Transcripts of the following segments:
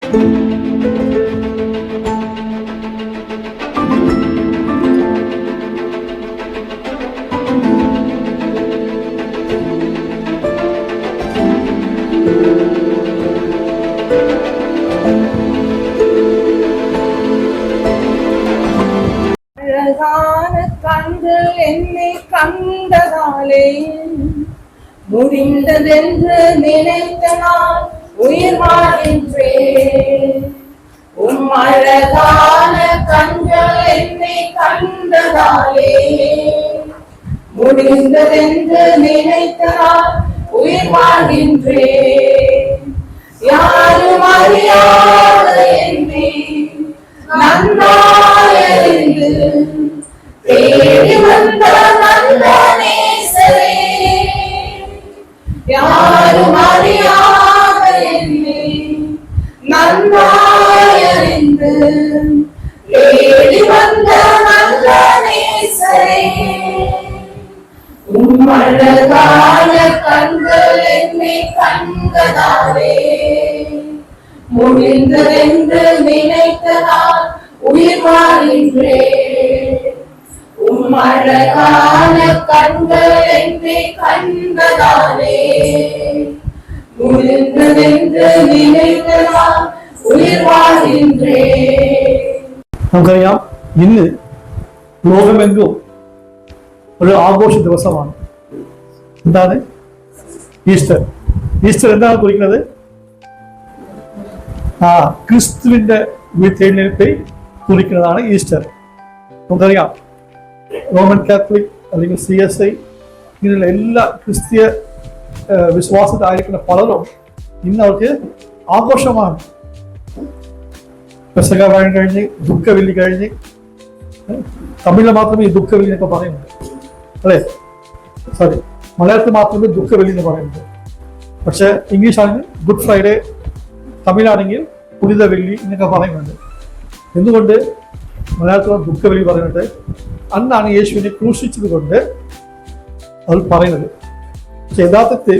கண்கள் என்னை கண்டதாலே முடிந்ததென்று நினைத்த நான் உயிர் வாழ்கின்றேன். அழகான கண்கள் என்னை கண்டதாலே முடிந்ததென்று நினைத்த நான் உயிர் வாழ்கின்றேன். யாரும் அறியாத என்னை நன்னாயறிந்து தேடி வந்த நல்ல நேசரே, யாரும் அறியாத என்னை நன்னாயறிந்து தேடி வந்த நல்ல நேசரே, அழகான கண்கள் என்னை கண்டதாலே முடிந்ததென்று நினைத்ததால் உயிர் வாழ்கின்றேன். அழகான கண்கள் என்னை கண்டதாலே முடிந்ததென்று நினைத்ததால் ഉയർ வாழ்கின்றേ. നമുക്കറിയാം, ഇന്ന് ലോകമെങ്കും ഒരു ആഘോഷ ദിവസമാണ്. എന്താണ്? ഈസ്റ്റർ. ഈസ്റ്റർ എന്താണ് കുറിക്കുന്നത്? ക്രിസ്തുവിന്റെ ഉയർത്തെഴുന്നേൽപ്പെ കുറിക്കുന്നതാണ് ഈസ്റ്റർ. നമുക്കറിയാം, റോമൻ കാത്തലിക് അല്ലെങ്കിൽ CSI ഇങ്ങനെയുള്ള എല്ലാ ക്രിസ്തീയ വിശ്വാസത്തിലായിരിക്കുന്ന പലരും ഇന്ന് അവർക്ക് ആഘോഷമാണ്. പെസഹ വാഴം കഴിഞ്ഞ്, ദുഃഖവെള്ളി കഴിഞ്ഞ്, തമിഴിൽ മാത്രമേ ഈ ദുഃഖവെള്ളി എന്നൊക്കെ പറയുന്നുണ്ട്, അല്ലേ? സോറി, മലയാളത്തിൽ മാത്രമേ ദുഃഖവെള്ളി എന്ന് പറയുന്നത്. പക്ഷെ ഇംഗ്ലീഷ് ആണെങ്കിൽ ഗുഡ് ഫ്രൈഡേ, തമിഴാണെങ്കിൽ പുനിത വെള്ളി എന്നൊക്കെ പറയുന്നുണ്ട്. എന്തുകൊണ്ട് മലയാളത്തിൽ ദുഃഖവെള്ളി പറയുന്നത്? അന്നാണ് യേശുവിനെ ക്രൂശിച്ചത് കൊണ്ട് അത് പറയുന്നത്. പക്ഷെ യഥാർത്ഥത്തിൽ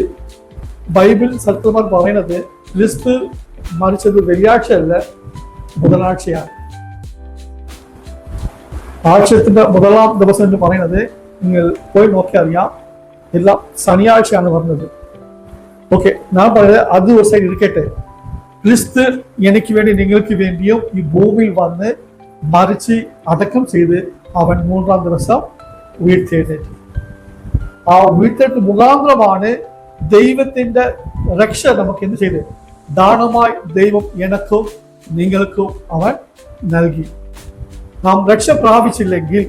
ബൈബിൾ സത്യമാർ പറയുന്നത് ക്രിസ്തു മരിച്ചത് വെള്ളിയാഴ്ചയല്ല, ബുധനാഴ്ചയാണ്. ആഴ്ചത്തിന്റെ മുതലാം ദിവസം എന്ന് പറയുന്നത് നിങ്ങൾ പോയി നോക്കി അറിയാം, എല്ലാം ശനിയാഴ്ചയാണ് പറഞ്ഞത്. ഓക്കെ, ഞാൻ പറയുന്നത് അത് ദിവസം ഇരിക്കട്ടെ. ക്രിസ്തു എനിക്ക് വേണ്ടി നിങ്ങൾക്ക് വേണ്ടിയും ഈ ഭൂമിയിൽ വന്ന് മരിച്ച് അടക്കം ചെയ്ത് അവൻ മൂന്നാം ദിവസം ഉയർത്തെഴുന്നേറ്റു. ആ ഉയർത്തെഴുന്നേറ്റ് മുഖാന്തരമാണ് ദൈവത്തിന്റെ രക്ഷ നമുക്ക് എന്ത് ചെയ്ത്? ദാനമായി ദൈവം എനക്കും നിങ്ങൾക്കും അവൻ നൽകി. നാം രക്ഷ പ്രാപിച്ചില്ലെങ്കിൽ,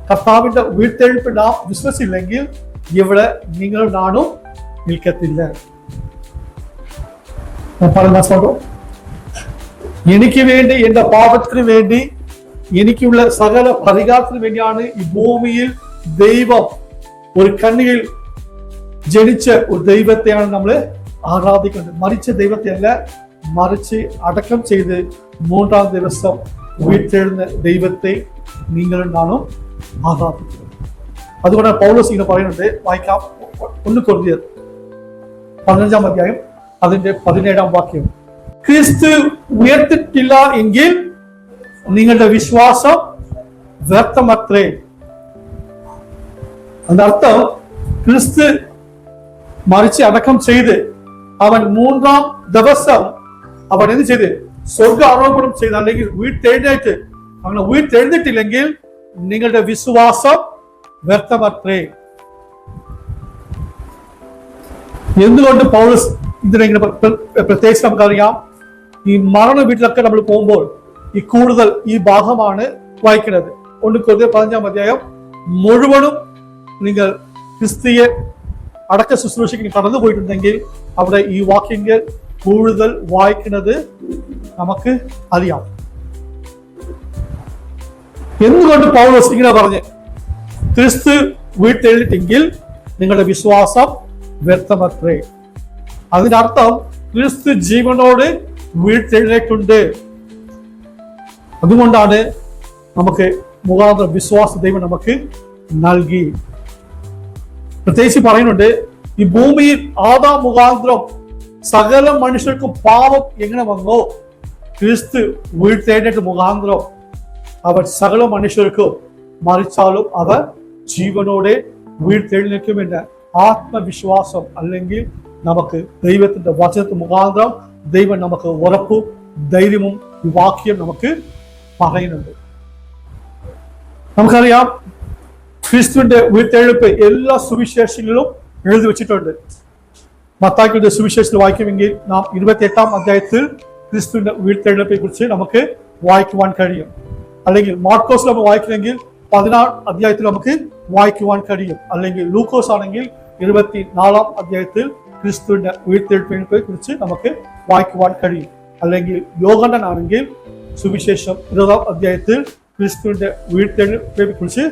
കർത്താവിന്റെ ഉയർത്തെഴുപ്പ് നാം വിശ്വസിച്ചില്ലെങ്കിൽ ഇവിടെ നിങ്ങൾ നാണും നിൽക്കത്തില്ല. എനിക്ക് വേണ്ടി, എന്റെ പാപത്തിന് വേണ്ടി, എനിക്കുള്ള സകല പരിഹാരത്തിന് വേണ്ടിയാണ് ഈ ഭൂമിയിൽ ദൈവം ഒരു കണ്ണിയിൽ ജനിച്ച ഒരു ദൈവത്തെയാണ് നമ്മൾ ആരാധിക്കുന്നത്. മരിച്ച ദൈവത്തെ അല്ല, മറിച്ച് അടക്കം ചെയ്ത് മൂന്നാം ദിവസം ഉയർത്തെഴുന്ന ദൈവത്തെ നിങ്ങളും നാണും ആരാധിക്കുന്നത്. അതുകൊണ്ടാണ് പൗലോസ് ഇങ്ങനെ പറയുന്നത്. വായിക്കാം, 1 കൊരിന്ത്യർ 15-ാം അധ്യായം അതിന്റെ 17-ാം വാക്യം. ക്രിസ്തു ഉയർത്തിട്ടില്ല എങ്കിൽ നിങ്ങളുടെ വിശ്വാസം വ്യർത്ഥമത്രേ. അതിനർത്ഥം ക്രിസ്തു മരിച്ച് അടക്കം ചെയ്ത് അവൻ മൂന്നാം ദിവസം അവൻ എന്ത് ചെയ്ത്? സ്വർഗ ആരോപണം ചെയ്ത്, അല്ലെങ്കിൽ ഉയർത്തെഴുന്നേറ്റ്. അങ്ങനെ ഉയർത്തെഴുന്നിട്ടില്ലെങ്കിൽ നിങ്ങളുടെ വിശ്വാസം വ്യർത്ഥമത്രേ. എന്തുകൊണ്ട് പൗലോസ് ഇതിനെങ്ങനെ പ്രത്യേകിച്ച് നമുക്കറിയാം, ഈ മരണ വീട്ടിലൊക്കെ നമ്മൾ പോകുമ്പോൾ ഈ കൂടുതൽ ഈ ഭാഗമാണ് വായിക്കുന്നത്. 1 കൊരിന്ത്യർ 15-ാം അധ്യായം മുഴുവനും നിങ്ങൾ ക്രിസ്തീയ അടക്ക ശുശ്രൂഷയ്ക്ക് കടന്നു പോയിട്ടുണ്ടെങ്കിൽ അവിടെ ഈ വാക്യങ്ങൾ കൂടുതൽ വായിക്കുന്നത് നമുക്ക് അറിയാം. എന്തുകൊണ്ട് പൗലോസ് ഇങ്ങനെ പറഞ്ഞ്? ക്രിസ്തു ഉയർത്തെഴുന്നേറ്റെങ്കിൽ നിങ്ങളുടെ വിശ്വാസം വ്യർത്ഥമത്രേ. അതിനർത്ഥം ക്രിസ്തു ജീവനോട് ഉയർത്തെഴുന്നേറ്റുണ്ട്. അതുകൊണ്ടാണ് നമുക്ക് മുഖാന്തരം വിശ്വാസ ദൈവം നമുക്ക് നൽകി. പ്രത്യേകിച്ച് പറയുന്നുണ്ട്, ഈ ഭൂമിയിൽ ആദാം മുഖാന്തരം സകല മനുഷ്യർക്കും പാപം എങ്ങനെ വന്നോ ക്രിസ്തു ഉയർത്തെഴുന്നേറ്റ് മുഖാന്തരം അവർ സകല മനുഷ്യർക്കും മരിച്ചാലും അവർ ജീവനോടെ ഉയർത്തെഴുന്നേൽക്കുമെന്ന ആത്മവിശ്വാസം അല്ലെങ്കിൽ നമുക്ക് ദൈവത്തിന്റെ വചനത്തിന് മുഖാന്തരം ദൈവം നമുക്ക് ഉറപ്പും ധൈര്യവും ഈ വാക്യം നമുക്ക് പറയുന്നുണ്ട്. നമുക്കറിയാം ക്രിസ്തുവിന്റെ ഉയർത്തെഴുന്നേൽപ്പ് എല്ലാ സുവിശേഷങ്ങളിലും എഴുതി വെച്ചിട്ടുണ്ട്. മത്തായിയുടെ സുവിശേഷത്തിൽ വായിക്കുമെങ്കിൽ നാം 28-ാം അധ്യായത്തിൽ ക്രിസ്തുവിന്റെ ഉയർത്തെഴുന്നേൽപ്പിനെ കുറിച്ച് നമുക്ക് വായിക്കുവാൻ കഴിയും. അല്ലെങ്കിൽ മാർക്കോസ് നമ്മൾ വായിക്കണമെങ്കിൽ 16 അധ്യായത്തിൽ നമുക്ക് വായിക്കുവാൻ കഴിയും. അല്ലെങ്കിൽ ലൂക്കോസ് ആണെങ്കിൽ 24-ാം അധ്യായത്തിൽ ക്രിസ്തുവിന്റെ ഉയർത്തെഴുന്നേൽപ്പിനെ കുറിച്ച് നമുക്ക് വായിക്കുവാൻ കഴിയും. അല്ലെങ്കിൽ യോഹന്നാൻ ആണെങ്കിൽ സുവിശേഷം 20-ാം അധ്യായത്തിൽ ക്രിസ്തുവിന്റെ ഉയർത്തെഴുന്നേൽപ്പിനെ കുറിച്ച്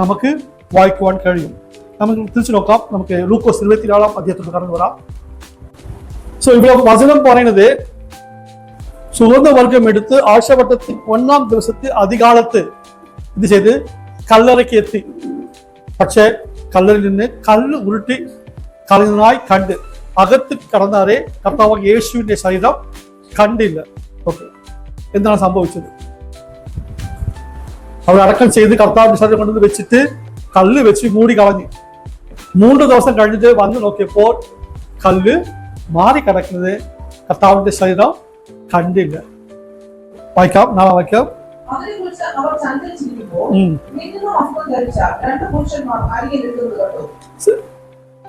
നമുക്ക് വായിക്കുവാൻ കഴിയും. നമുക്ക് തിരിച്ചു നോക്കാം. നമുക്ക് ലൂക്കോസ് 24-ാം അധ്യായത്തിൽ കടന്നു വരാം. സോ ഇവിടെ വചനം പറയുന്നത്, സുഗന്ധവർഗം എടുത്ത് ആഴ്ചവട്ടത്തിൽ 1-ാം ദിവസത്തെ അധികാലത്ത് ഇത് ചെയ്ത് കല്ലറയ്ക്ക് എത്തി. പക്ഷേ കല്ലറിൽ നിന്ന് കല്ല് ഉരുട്ടി കളഞ്ഞതായി കണ്ട് അകത്ത് കടന്നാറെ കർത്താവ് യേശുവിന്റെ ശരീരം കണ്ടില്ല. ഓക്കെ, എന്താണ് സംഭവിച്ചത്? അവർ അടക്കം ചെയ്ത് കർത്താവിന്റെ ശരീരം കൊണ്ടുവന്ന് വെച്ചിട്ട് കല്ല് വെച്ച് മൂടി കളഞ്ഞു. 3 ദിവസം കഴിഞ്ഞിട്ട് വന്ന് നോക്കിയപ്പോൾ കല്ല് മാറി കിടക്കുന്നത് കർത്താവിന്റെ ശരീരം കണ്ടില്ല. വായിക്കാം, നാളെ വായിക്കാം.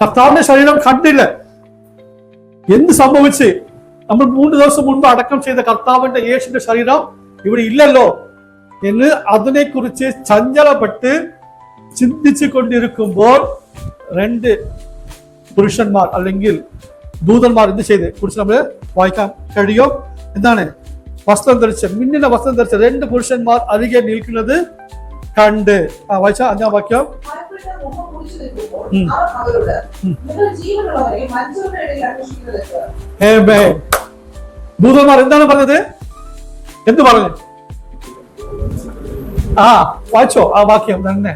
കർത്താവിന്റെ ശരീരം കണ്ടില്ല. എന്ത് സംഭവിച്ച്? നമ്മൾ 3 ദിവസം മുൻപ് അടക്കം ചെയ്ത കർത്താവിന്റെ യേശുവിന്റെ ശരീരം ഇവിടെ ഇല്ലല്ലോ എന്ന് അതിനെക്കുറിച്ച് ചഞ്ചലപ്പെട്ട് ചിന്തിച്ചു കൊണ്ടിരിക്കുമ്പോൾ 2 പുരുഷന്മാർ അല്ലെങ്കിൽ ദൂതന്മാർ എന്ത് ചെയ്ത് കുറിച്ച് നമ്മൾ വായിക്കാൻ കഴിയും. എന്താണ്? വസ്ത്രം ധരിച്ച, മിന്നുന്ന വസ്ത്രം ധരിച്ച 2 പുരുഷന്മാർ അരികെ നിൽക്കുന്നത് കണ്ട്. വായിച്ച 5-ാം വാക്യം. ദൂതന്മാർ എന്താണ് പറഞ്ഞത്? എന്ത് പറഞ്ഞു? വായിച്ചോ ആ വാക്യം തന്നെ.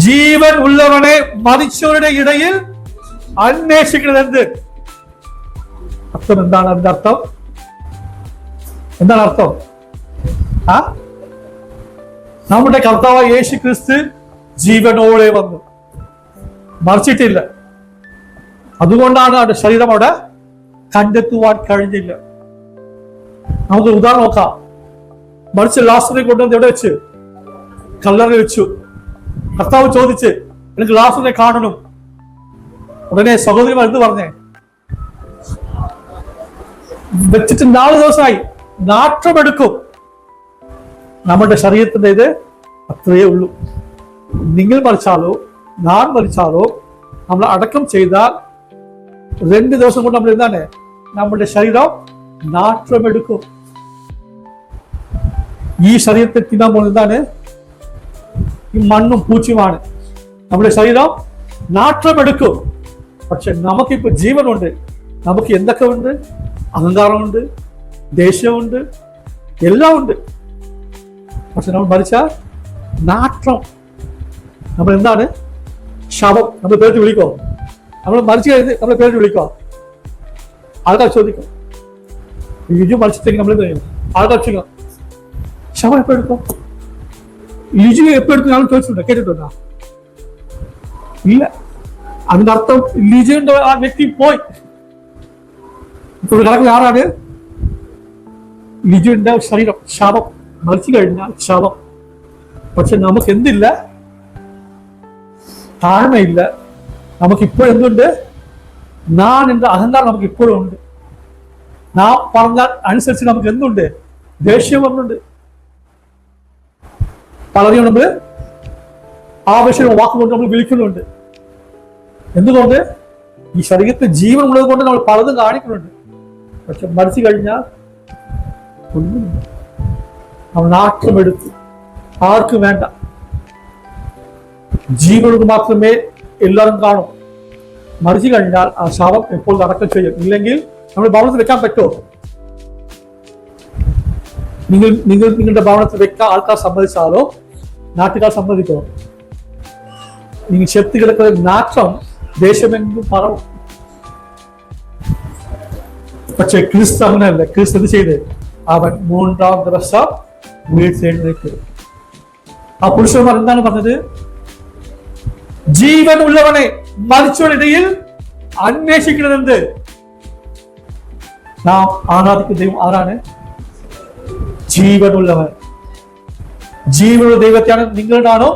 ജീവൻ ഉള്ളവനെ മരിച്ചവരുടെ ഇടയിൽ അന്വേഷിക്കുന്നത് എന്ത്? അർത്ഥം എന്താണ്? അതിന്റെ അർത്ഥം എന്താണ്? അർത്ഥം നമ്മുടെ കർത്താവ് യേശു ക്രിസ്തു ജീവനോടെ വന്നു, മരിച്ചിട്ടില്ല. അതുകൊണ്ടാണ് അവരുടെ ശരീരം അവിടെ കണ്ടെത്തുവാൻ കഴിഞ്ഞില്ല. നമുക്ക് ഉദാഹരണം നോക്കാം. മരിച്ച ലാസറിനെ കൊണ്ടുവന്ന് എവിടെ വെച്ച്? കല്ലറ വെച്ചു. കർത്താവ് ചോദിച്ച്, എനിക്ക് ലാസറിനെ കാണണം. ഉടനെ സഹോദരിമാർ എന്ത് പറഞ്ഞേ? വെച്ചിട്ട് 4 ദിവസമായി, നാറ്റമെടുക്കും. നമ്മുടെ ശരീരത്തിന്റെ ഇത് അത്രയേ ഉള്ളൂ. നിങ്ങൾ മരിച്ചാലോ ഞാൻ മരിച്ചാലോ നമ്മൾ അടക്കം ചെയ്താൽ 2 ദിവസം കൊണ്ട് നമ്മൾ എന്താണ്? നമ്മുടെ ശരീരം നാറ്റമെടുക്കും. ഈ ശരീരത്തെ തിന്നാൻ പോകുന്നത് എന്താണ്? ഈ മണ്ണും പൂച്ചുമാണ്. നമ്മുടെ ശരീരം നാറ്റമെടുക്കും. പക്ഷെ നമുക്കിപ്പോ ജീവനുണ്ട്. നമുക്ക് എന്തൊക്കെ ഉണ്ട്? അഹങ്കാരമുണ്ട്, ദേഷ്യമുണ്ട്, എല്ലാം ഉണ്ട്. പക്ഷെ നമ്മൾ മരിച്ചാൽ നാറ്റം. നമ്മൾ എന്താണ്? ശവം. നമ്മൾ പേര് വിളിക്കോ? നമ്മൾ മരിച്ചു കഴിഞ്ഞ് നമ്മളെ പേര് വിളിക്കോ? ആൾക്കാർ ചോദിക്കും, ലിജു മരിച്ചിട്ടെങ്കിൽ നമ്മൾ എന്ത് ചെയ്യും? ആൾക്കാർ ചോദിക്കും, ശവം എപ്പോ എടുക്കും? ലിജു എപ്പോ എടുക്കും? ഞാൻ ചോദിച്ചിട്ടുണ്ടോ? കേട്ടിട്ടുണ്ടോ? ഇല്ല. അതിന്റെ അർത്ഥം ലിജുവിന്റെ ആ വ്യക്തി പോയി. ഇപ്പോൾ കിടക്കുന്ന ആരാണ്? ലിജുവിന്റെ ശരീരം ശവം. മരിച്ചു കഴിഞ്ഞാൽ ശവം. പക്ഷെ നമുക്ക് എന്തില്ല? താഴ്മയില്ല. നമുക്കിപ്പോഴും എന്തുണ്ട്? ഞാൻ എന്റെ അഹങ്കാരം നമുക്ക് ഇപ്പോഴും ഉണ്ട്. നാം പറഞ്ഞാൽ അനുസരിച്ച് നമുക്ക് എന്തുണ്ട്? ദേഷ്യം വന്നുണ്ട്. പലരെയും നമ്മൾ ആവശ്യം വാക്കുകൊണ്ട് നമ്മൾ വിളിക്കുന്നുണ്ട്. എന്തുകൊണ്ട്? ഈ ശരീരത്തിൽ ജീവൻ ഉള്ളത് കൊണ്ട് നമ്മൾ പലതും കാണിക്കുന്നുണ്ട്. പക്ഷെ മരിച്ചു കഴിഞ്ഞാൽ ഒന്നുമില്ല. നമ്മൾ നാറ്റമെടുത്ത് ആർക്കും വേണ്ട. ജീവനോട് മാത്രമേ എല്ലാവരും കാണും. മരിച്ചു കഴിഞ്ഞാൽ ആ ശവം എപ്പോൾ അടക്കം ചെയ്യും. ഇല്ലെങ്കിൽ നമ്മൾ ഭവനത്തിൽ വെക്കാൻ പറ്റുമോ? നിങ്ങളുടെ ഭവനത്തിൽ വെക്കാൻ ആൾക്കാർ സമ്മതിച്ചാലോ നാട്ടുകാർ സമ്മതിക്കോ? നിങ്ങൾ ചെത്തി കിടക്കുന്ന നാറ്റം ദേശമെങ്കിലും പറവും. പക്ഷെ ക്രിസ്തു അങ്ങനെയല്ല. ക്രിസ്തു എന്ത് ചെയ്ത്? അവൻ 3-ാം ദിവസം ഉയർത്തെഴുന്നേറ്റ്. ആ പുരുഷന്മാർ എന്താണ് പറഞ്ഞത്? ജീവൻ ഉള്ളവനെ മരിച്ചവരിടയിൽ അന്വേഷിക്കുന്നത് എന്ത്? നാം ആരാധിക്കുന്ന ദൈവം ആരാണ്? ജീവനുള്ളവൻ. ജീവനുള്ള ദൈവത്തെയാണ് നിങ്ങളുടാണോ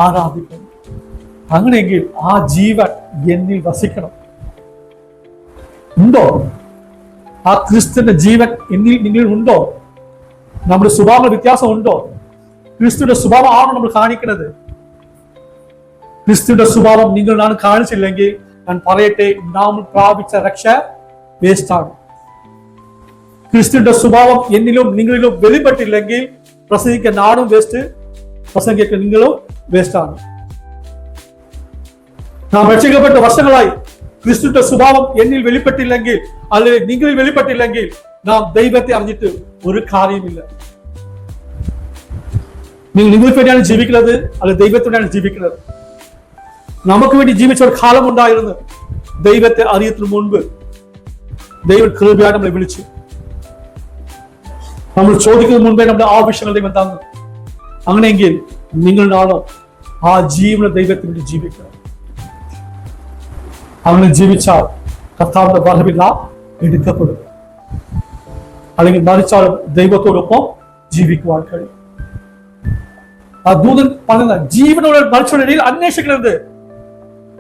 ആരാധിക്കുന്നത്? അങ്ങനെയെങ്കിൽ ആ ജീവൻ എന്നിൽ വസിക്കണം. ഉണ്ടോ? ആ ക്രിസ്തുവിന്റെ ജീവൻ എന്നിൽ നിങ്ങളിൽ ഉണ്ടോ? നമ്മുടെ സ്വഭാവ വ്യത്യാസം ഉണ്ടോ? ക്രിസ്തുവിന്റെ സ്വഭാവം ആണ് നമ്മൾ കാണിക്കുന്നത്. ക്രിസ്തുവിന്റെ സ്വഭാവം നിങ്ങളാണ് കാണിച്ചില്ലെങ്കിൽ ഞാൻ പറയട്ടെ, നാം പ്രാപിച്ച രക്ഷ വേസ്റ്റാണ്. ക്രിസ്തുവിന്റെ സ്വഭാവം എന്നിലും നിങ്ങളിലും വെളിപ്പെട്ടില്ലെങ്കിൽ പ്രസംഗിക്കാൻ നാടും വേസ്റ്റ്, പ്രസംഗിക്കാൻ നിങ്ങളും വേസ്റ്റാണ്. നാം രക്ഷിക്കപ്പെട്ട വർഷങ്ങളായി ക്രിസ്തുവിന്റെ സ്വഭാവം എന്നിൽ വെളിപ്പെട്ടില്ലെങ്കിൽ, അല്ലെങ്കിൽ നിങ്ങളിൽ വെളിപ്പെട്ടില്ലെങ്കിൽ നാം ദൈവത്തെ അറിഞ്ഞിട്ട് ഒരു കാര്യമില്ല. നിങ്ങൾക്ക് വേണ്ടിയാണ് ജീവിക്കുന്നത്, അല്ലെങ്കിൽ ദൈവത്തിനാണ് ജീവിക്കുന്നത്? നമുക്ക് വേണ്ടി ജീവിച്ച ഒരു കാലം ഉണ്ടായിരുന്നു. ദൈവത്തെ അറിയത്തിന് മുൻപ് ദൈവം കൃപയായി നമ്മളെ വിളിച്ചു. നമ്മൾ ചോദിക്കുന്ന മുൻപേ നമ്മുടെ ആവശ്യങ്ങൾ ദൈവം തന്നു. അങ്ങനെയെങ്കിൽ നിങ്ങളാണോ ആ ജീവന ദൈവത്തിന് വേണ്ടി ജീവിക്കണം? അങ്ങനെ ജീവിച്ചാൽ കർത്താവിന്റെ ബലമില്ല എടുക്കപ്പെടും. അല്ലെങ്കിൽ മരിച്ചാലും ദൈവത്തോടൊപ്പം ജീവിക്കുവാൻ കഴിയും. ആ ദൂതൻ പറഞ്ഞ ജീവനോട് മരിച്ചവരുടെ അന്വേഷിക്കുന്നത്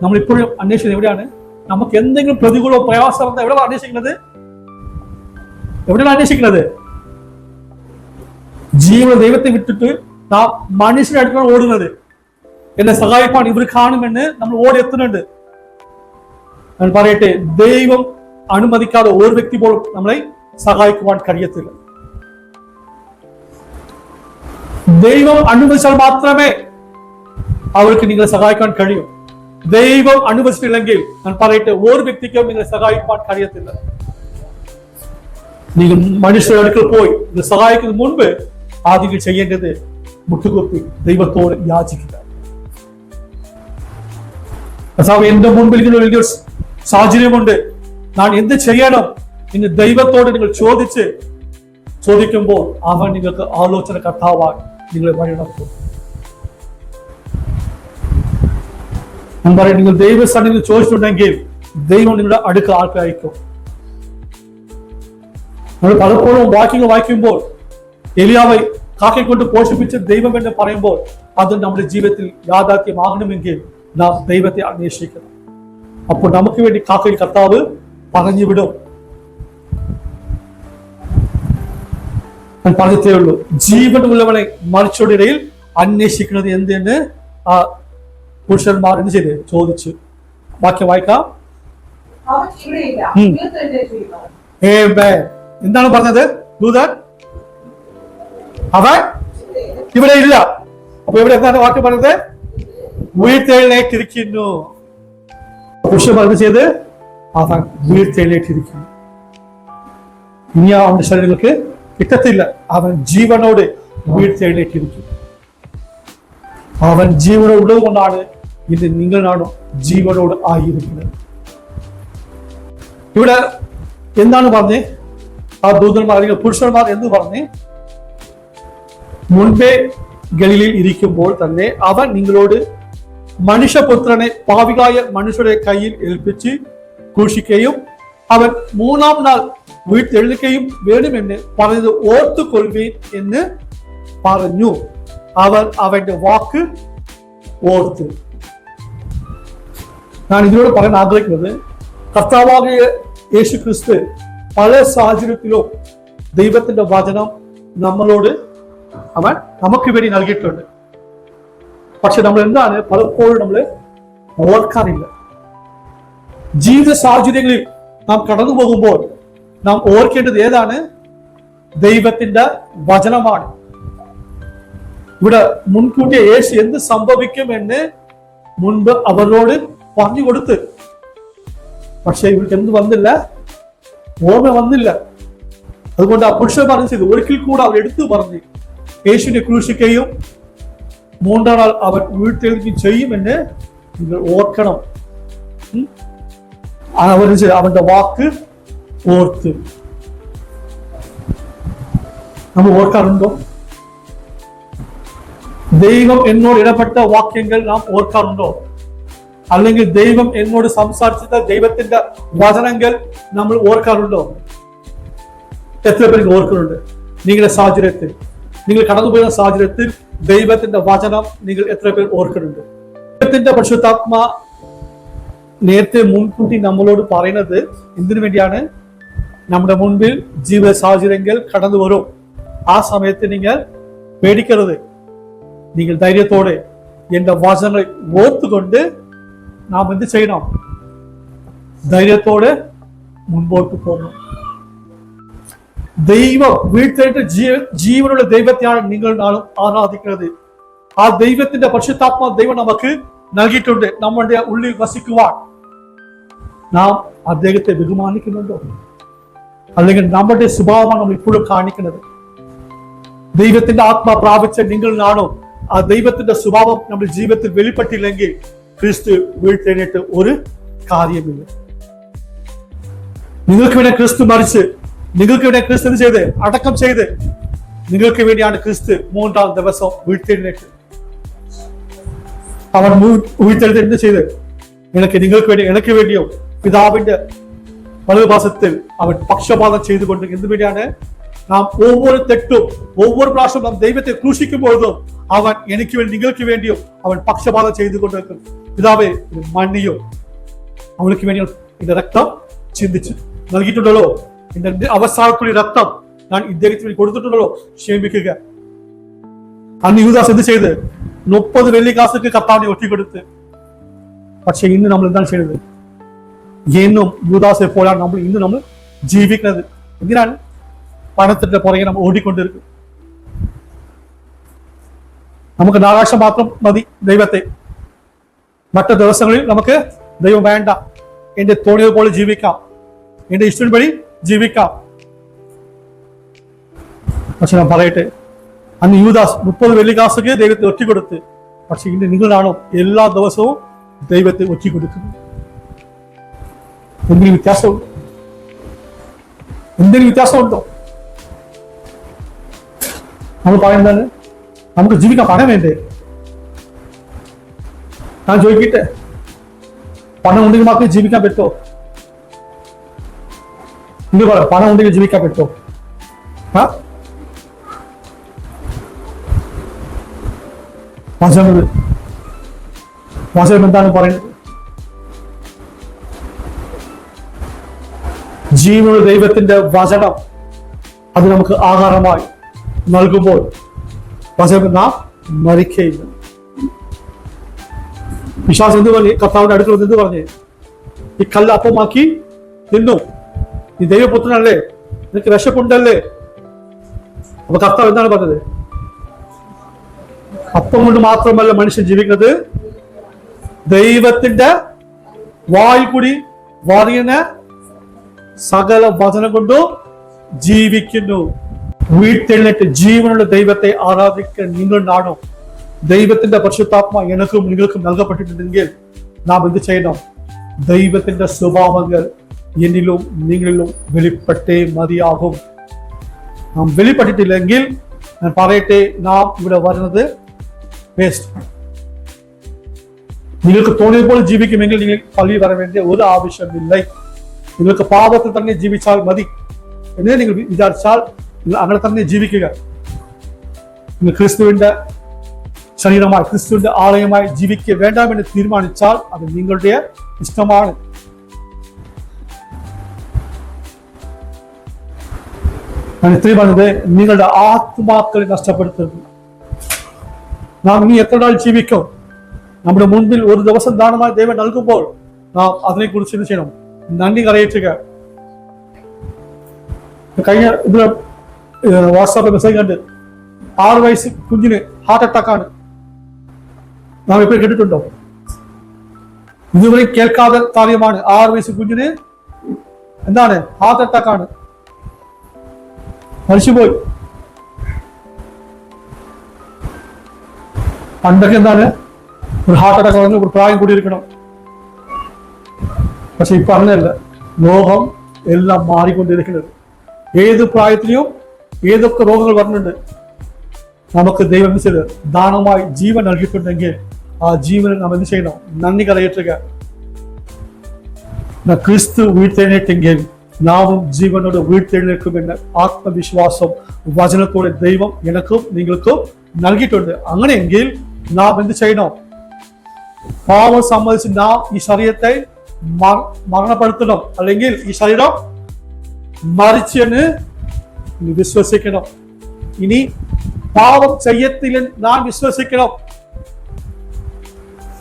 നമ്മൾ ഇപ്പോഴും അന്വേഷിക്കുന്നത് എവിടെയാണ്? നമുക്ക് എന്തെങ്കിലും പ്രതികൂലോ പ്രയാസം എവിടെ അന്വേഷിക്കുന്നത്? എവിടെയാണ് അന്വേഷിക്കുന്നത്? ജീവന ദൈവത്തെ വിട്ടിട്ട് നാം മനുഷ്യരുടെ അടുത്താണ് ഓടുന്നത്. എന്നെ സഹായിപ്പാൻ ഇവർ കാണുമെന്ന് നമ്മൾ ഓടിയെത്തുന്നുണ്ട്. ഞാൻ പറയട്ടെ, ദൈവം അനുമതിക്കാതെ ഒരു വ്യക്തി പോലും നമ്മളെ സഹായിക്കുവാൻ കഴിയത്തില്ല. ദൈവം അനുവദിച്ചാൽ മാത്രമേ അവർക്ക് നിങ്ങളെ സഹായിക്കാൻ കഴിയൂ. ദൈവം അനുവദിച്ചിട്ടില്ലെങ്കിൽ ഞാൻ പറയട്ടെ, ഒരു വ്യക്തിക്കും നിങ്ങളെ സഹായിക്കാൻ കഴിയത്തില്ല. നിങ്ങൾ മനുഷ്യരുടെ അടുക്കൽ പോയി നിങ്ങളെ സഹായിക്കുന്നതിന് മുൻപ് ആദ്യം ചെയ്യേണ്ടത് മുട്ടുകുത്തി ദൈവത്തോട് യാചിക്കുക. എന്റെ മുൻപിൽ ഇങ്ങനെ വലിയൊരു സാഹചര്യമുണ്ട്, ഞാൻ എന്ത് ചെയ്യണം എന്ന് ദൈവത്തോട് നിങ്ങൾ ചോദിക്കുമ്പോൾ അവൻ നിങ്ങൾക്ക് ആലോചന കർത്താവാൻ നിങ്ങളെ വഴിനടത്തും. ഞാൻ പറയും, നിങ്ങൾ ദൈവസന്നിധിയിൽ ചോദിച്ചിട്ടുണ്ടെങ്കിൽ ദൈവം നിങ്ങളുടെ അടുക്ക ആൾക്ക് അയക്കും. നമ്മൾ പലപ്പോഴും വാക്യങ്ങൾ വായിക്കുമ്പോൾ എലിയാവെ കാക്കയെക്കൊണ്ട് പോഷിപ്പിച്ച് ദൈവം എന്ന് പറയുമ്പോൾ അത് നമ്മുടെ ജീവിതത്തിൽ യാഥാർത്ഥ്യമാകണമെങ്കിൽ നാം ദൈവത്തെ അന്വേഷിക്കണം. അപ്പോൾ നമുക്ക് വേണ്ടി കാക്കയിൽ കർത്താവ് പറഞ്ഞുവിടും. ഞാൻ പറഞ്ഞതേ ഉള്ളൂ, ജീവനുള്ളവനെ മരിച്ചവരുടെ ഇടയിൽ അന്വേഷിക്കുന്നത് എന്തെന്ന് ആ പുരുഷന്മാർ എന്ത് ചെയ്ത് ചോദിച്ചു. വാക്യം വായിക്കാം. എന്താണ് പറഞ്ഞത്? ദൂതൻ അവൻ ഇവിടെ ഇല്ല. അപ്പൊ ഇവിടെ എന്താണ് വാക്യം പറഞ്ഞത്? ഉയർത്തെഴുന്നേറ്റിരിക്കുന്നു. പുരുഷന്മാർ എന്ത് ചെയ്ത്? അവൻ ഉയർത്തെഴുന്നേറ്റിരിക്കുന്നു. ഇനി അവന്റെ ശരീരങ്ങൾക്ക് കിട്ടത്തില്ല. അവൻ ജീവനോട് ഉയർത്തെഴുന്നേറ്റിരിക്കും. അവൻ ജീവനോട് ഉള്ളത് കൊണ്ടാണ് ഇന്ന് നിങ്ങളാണോ ജീവനോട് ആയിരിക്കുന്നത്. ഇവിടെ എന്താണ് പറഞ്ഞേ? ആ ദൂതന്മാർ അല്ലെങ്കിൽ പുരുഷന്മാർ എന്ന് പറഞ്ഞേ, മുൻപേ ഗലീലയിൽ ഇരിക്കുമ്പോൾ തന്നെ അവൻ നിങ്ങളോട് മനുഷ്യപുത്രനെ പാപികളായ മനുഷ്യരുടെ കയ്യിൽ ഏൽപ്പിച്ച് ക്രൂശിക്കുകയും അവൻ 3-ാം നാൾ ഉയർത്തെഴുന്നേൽക്കുകയും വേണമെന്ന് പറഞ്ഞത് ഓർത്തുകൊള്ളുവീൻ എന്ന് പറഞ്ഞു. അവൻ അവന്റെ വാക്ക് ഓർത്തു. ഞാൻ ഇതിനോട് പറയാൻ ആഗ്രഹിക്കുന്നത്, കർത്താവായ യേശു ക്രിസ്തു പല സാഹചര്യത്തിലും ദൈവത്തിന്റെ വചനം നമ്മളോട് അവൻ നമുക്ക് വേണ്ടി നൽകിയിട്ടുണ്ട്. പക്ഷെ നമ്മൾ എന്താണ് പലപ്പോഴും നമ്മൾ ഓർക്കാറില്ല. ജീവിത സാഹചര്യങ്ങളിൽ നാം കടന്നു പോകുമ്പോൾ നാം ഓർക്കേണ്ടത് ഏതാണ്? ദൈവത്തിന്റെ വചനമാണ്. ഇവിടെ മുൻകൂട്ടി യേശു എന്ത് സംഭവിക്കുമെന്ന് മുൻപ് അവരോട് പറഞ്ഞു കൊടുത്ത്, പക്ഷെ ഇവർക്ക് എന്ത് വന്നില്ല? ഓർമ്മ വന്നില്ല. അതുകൊണ്ട് ആ പുരുഷൻ പറഞ്ഞു ചെയ്തു. ഒരിക്കൽ കൂടെ അവർ എടുത്തു പറഞ്ഞു, യേശുവിനെ ക്രൂശിക്കുകയും 3-ാം നാൾ അവൻ ഉയർത്തെഴുന്നേൽക്കുകയും ചെയ്യുമെന്ന് നിങ്ങൾ ഓർക്കണം. അവന്റെ വാക്ക് ഓർത്ത്. നമ്മൾ ഓർക്കാറുണ്ടോ? ദൈവം എന്നോട് ഇടപെട്ട വാക്യങ്ങൾ നാം ഓർക്കാറുണ്ടോ? അല്ലെങ്കിൽ ദൈവം എന്നോട് സംസാരിച്ച ദൈവത്തിന്റെ വചനങ്ങൾ നമ്മൾ ഓർക്കാറുണ്ടോ? എത്ര പേർക്ക് ഓർക്കുന്നുണ്ട്? നിങ്ങളുടെ സാഹചര്യത്തിൽ, നിങ്ങൾ കടന്നുപോയ സാഹചര്യത്തിൽ ദൈവത്തിന്റെ വചനം നിങ്ങൾ എത്ര പേർ ഓർക്കുന്നുണ്ട്? ദൈവത്തിന്റെ പരിശുദ്ധാത്മ നേരത്തെ മുൻകൂട്ടി നമ്മളോട് പറയുന്നത് എന്തിനു വേണ്ടിയാണ്? നമ്മുടെ മുൻപിൽ ജീവിത സാഹചര്യങ്ങൾ കടന്നു വരും. ആ സമയത്ത് നിങ്ങൾ പേടിക്കരുത്. നിങ്ങൾ ധൈര്യത്തോടെ എന്റെ വചനങ്ങൾ ഓർത്തുകൊണ്ട് നാം എന്ത് ചെയ്യണം? ധൈര്യത്തോടെ മുൻപോട്ട് പോകണം. ദൈവം വീഴ്ത്തേണ്ട ജീവനുള്ള ദൈവത്തെയാണ് നിങ്ങൾ നാളും ആരാധിക്കുന്നത്. ആ ദൈവത്തിന്റെ പരിശുദ്ധാത്മാ ദൈവം നമുക്ക് നൽകിയിട്ടുണ്ട് നമ്മുടെ ഉള്ളിൽ വസിക്കുവാൻ. നാം അദ്ദേഹത്തെ ബഹുമാനിക്കുന്നുണ്ടോ? അല്ലെങ്കിൽ നമ്മുടെ സ്വഭാവമാണ് നമ്മൾ ഇപ്പോഴും കാണിക്കുന്നത്? ദൈവത്തിന്റെ ആത്മാ പ്രാപിച്ച നിങ്ങളിലാണോ ആ ദൈവത്തിന്റെ സ്വഭാവം നമ്മുടെ ജീവിതത്തിൽ വെളിപ്പെട്ടില്ലെങ്കിൽ ക്രിസ്തു വീഴ്ത്തേണ്ടിട്ട് ഒരു കാര്യമില്ല. നിങ്ങൾക്ക് വേണ്ടി ക്രിസ്തു മരിച്ച്, നിങ്ങൾക്ക് വേണ്ടി ക്രിസ്തു എന്ത് ചെയ്ത്? അടക്കം ചെയ്ത്. നിങ്ങൾക്ക് വേണ്ടിയാണ് ക്രിസ്തു 3-ാം ദിവസം വീഴ്ത്തേണ്ടിട്ട്. അവൻ വീഴ്ത്തേണ്ടി എന്ത് ചെയ്ത്? നിങ്ങൾക്ക് വേണ്ടി, എനിക്ക് വേണ്ടിയോ പിതാവിന്റെ വലതുഭാഗത്തിൽ അവൻ പക്ഷപാതം ചെയ്തുകൊണ്ട് എന്ത് വേണ്ടിയാണ്? നാം ഒവ്വൊരു തെറ്റും ഒവ്വൊരു പ്രാവശ്യം നാം ദൈവത്തെ ക്രൂശിക്കുമ്പോഴും അവൻ എനിക്ക് വേണ്ടി, നിങ്ങൾക്ക് വേണ്ടിയോ അവൻ പക്ഷപാതം ചെയ്തുകൊണ്ടിരിക്കും. പിതാവേ മണ്ണിയോ, അവൾക്ക് വേണ്ടി എന്റെ രക്തം ചിന്തിച്ച് നൽകിയിട്ടുണ്ടല്ലോ. എന്റെ അവസാനത്തുള്ള രക്തം ഞാൻ ഇദ്ദേഹത്തിന് വേണ്ടി കൊടുത്തിട്ടുണ്ടല്ലോ, ക്ഷമിക്കുക. അന്ന് യൂദാസ് എന്ത് ചെയ്ത്? 30 വെള്ളിക്കാശക്ക് കർത്താവിനെ ഒറ്റിക്കൊടുത്ത്. പക്ഷെ ഇന്ന് നമ്മൾ എന്താണ് ചെയ്യുന്നത്? എന്നും യൂദാസെ പോലാണ് നമ്മൾ ജീവിക്കുന്നത്. എന്തിനാണ്? പണത്തിന്റെ പുറകെ നമ്മൾ ഓടിക്കൊണ്ടിരിക്കും. നമുക്ക് ആകാശം മാത്രം മതി ദൈവത്തെ. മറ്റു ദിവസങ്ങളിൽ നമുക്ക് ദൈവം വേണ്ട. എന്റെ തോന്നിയത് പോലെ ജീവിക്കാം, എന്റെ ഇഷ്ടം വഴി ജീവിക്കാം. പക്ഷെ ഞാൻ പറയട്ടെ, അന്ന് യൂദാസ് 30 വെള്ളിക്കാശക്ക് ദൈവത്തെ ഒറ്റിക്കൊടുത്ത്. പക്ഷെ ഇന്ന് നിങ്ങളാണോ എല്ലാ ദിവസവും ദൈവത്തെ ഒറ്റിക്കൊടുക്കുന്നത്? എന്തെങ്കിലും വ്യത്യാസമുണ്ടോ? എന്തെങ്കിലും വ്യത്യാസമുണ്ടോ? നമ്മൾ പറയുന്നത് നമുക്ക് ജീവിക്കാൻ പണം വേണ്ടേ? ഞാൻ ചോദിക്കട്ടെ, പണം ഉണ്ടെങ്കിൽ മാത്രമേ ജീവിക്കാൻ പറ്റുമോ? നിങ്ങൾ പറയാം, പണം ഉണ്ടെങ്കിൽ ജീവിക്കാൻ പറ്റുമോ? വചനം എന്താണ് പറയുന്നത്? ജീവനുള്ള ദൈവത്തിന്റെ വചനം അത് നമുക്ക് ആഹാരമായി നൽകുമ്പോൾ വചനം നാം മരിക്കയില്ല. വിശ്വാസം എന്ത് പറഞ്ഞു? കർത്താവിന്റെ അടുക്കൽ എന്ത് പറഞ്ഞേ? ഈ കല്ല് അപ്പമാക്കി തിന്നു, നീ ദൈവപുത്രനല്ലേ, നിനക്ക് വിശപ്പുണ്ടല്ലേ? അപ്പൊ കർത്താവ് എന്താണ് പറഞ്ഞത്? അപ്പം കൊണ്ട് മാത്രമല്ല മനുഷ്യൻ ജീവിക്കുന്നത്, ദൈവത്തിന്റെ വായിൽ കൂടി പറയുന്ന സകല വചനം കൊണ്ടു ജീവിക്കുന്നു. വീട്ടെഴുന്നേറ്റ് ജീവനുള്ള ദൈവത്തെ ആരാധിക്കാൻ നിങ്ങളാണോ? ദൈവത്തിന്റെ പരിശുദ്ധാത്മ എനിക്കും നിങ്ങൾക്കും നൽകപ്പെട്ടിട്ടുണ്ടെങ്കിൽ നാം എന്ത് ചെയ്യണം? ദൈവത്തിന്റെ സ്വഭാവങ്ങൾ എന്നിലും നിങ്ങളിലും വെളിപ്പെട്ടേ മതിയാകും. നാം വെളിപ്പെട്ടിട്ടില്ലെങ്കിൽ ഞാൻ പറയട്ടെ, നാം ഇവിടെ വരുന്നത് വേസ്റ്റ്. നിങ്ങൾക്ക് തോന്നിയപ്പോൾ ജീവിക്കുമെങ്കിൽ നിങ്ങൾ പള്ളി വരാൻ വേണ്ടിയ ഒരു ആവശ്യമില്ല. നിങ്ങൾക്ക് പാപത്തിൽ തന്നെ ജീവിച്ചാൽ മതി എന്ന് നിങ്ങൾ വിചാരിച്ചാൽ നിങ്ങൾ അങ്ങനെ തന്നെ ജീവിക്കുക. നിങ്ങൾ ക്രിസ്തുവിന്റെ ശരീരമായി, ക്രിസ്തുവിന്റെ ആലയമായി ജീവിക്കുക വേണ്ടാമെന്ന് തീരുമാനിച്ചാൽ അത് നിങ്ങളുടെ ഇഷ്ടമാണ്. ഞാൻ ഇത്രയും പറഞ്ഞത് നിങ്ങളുടെ ആത്മാക്കളെ നഷ്ടപ്പെടുത്തരുത്. നാം ഇനി എത്ര നാൾ ജീവിക്കും? നമ്മുടെ മുൻപിൽ ഒരു ദിവസം ദാനമായി ദൈവം നൽകുമ്പോൾ നാം അതിനെക്കുറിച്ച് എന്ത് ചെയ്യണം? നന്ദി അറിയിക്കുക. കഴിഞ്ഞ ഇതിൽ വാട്സാപ്പിൽ മെസ്സേജ് കണ്ട് 6 വയസ്സ് കുഞ്ഞിന് ഹാർട്ട് അറ്റാക്കാണ്. നാം എപ്പോഴും കേട്ടിട്ടുണ്ടോ? ഇതുവരെ കേൾക്കാതെ കാര്യമാണ്. 6 വയസ്സ് കുഞ്ഞിന് എന്താണ്? ഹാർട്ട് അറ്റാക്കാണ്. മരിച്ചുപോയി. പണ്ടൊക്കെ എന്താണ്? ഒരു ഹാർട്ട് അറ്റാക്ക് പറഞ്ഞ് ഒരു പ്രായം കൂടിയിരിക്കണം. പക്ഷെ ഇപ്പൊ അങ്ങനെയല്ല. ലോകം എല്ലാം മാറിക്കൊണ്ടിരിക്കുന്നത്. ഏത് പ്രായത്തിലും ഏതൊക്കെ രോഗങ്ങൾ വരുന്നുണ്ട്, നമുക്ക് ദൈവം എന്ത് ചെയ്ത് ദാനമായി ജീവൻ നൽകിയിട്ടുണ്ടെങ്കിൽ ആ ജീവനിൽ നാം എന്ത് ചെയ്യണം? നന്ദി കരയേറ്റുക. ക്രിസ്തു ഉയർത്തെഴുന്നേറ്റെങ്കിൽ നാമും ജീവനോട് ഉയർത്തെഴുന്നേൽക്കുമെന്ന് ആത്മവിശ്വാസം വചനത്തോടെ ദൈവം എനക്കും നിങ്ങൾക്കും നൽകിയിട്ടുണ്ട്. അങ്ങനെയെങ്കിൽ നാം എന്ത് ചെയ്യണം? പാവം സംബന്ധിച്ച് നാം ഈ ശരീരത്തെ മരണപ്പെടുത്തണം, അല്ലെങ്കിൽ ഈ ശരീരം മരിച്ചെന്ന് വിശ്വസിക്കണം. ഇനി പാവം ചെയ്യത്തില്ല നാം വിശ്വസിക്കണം.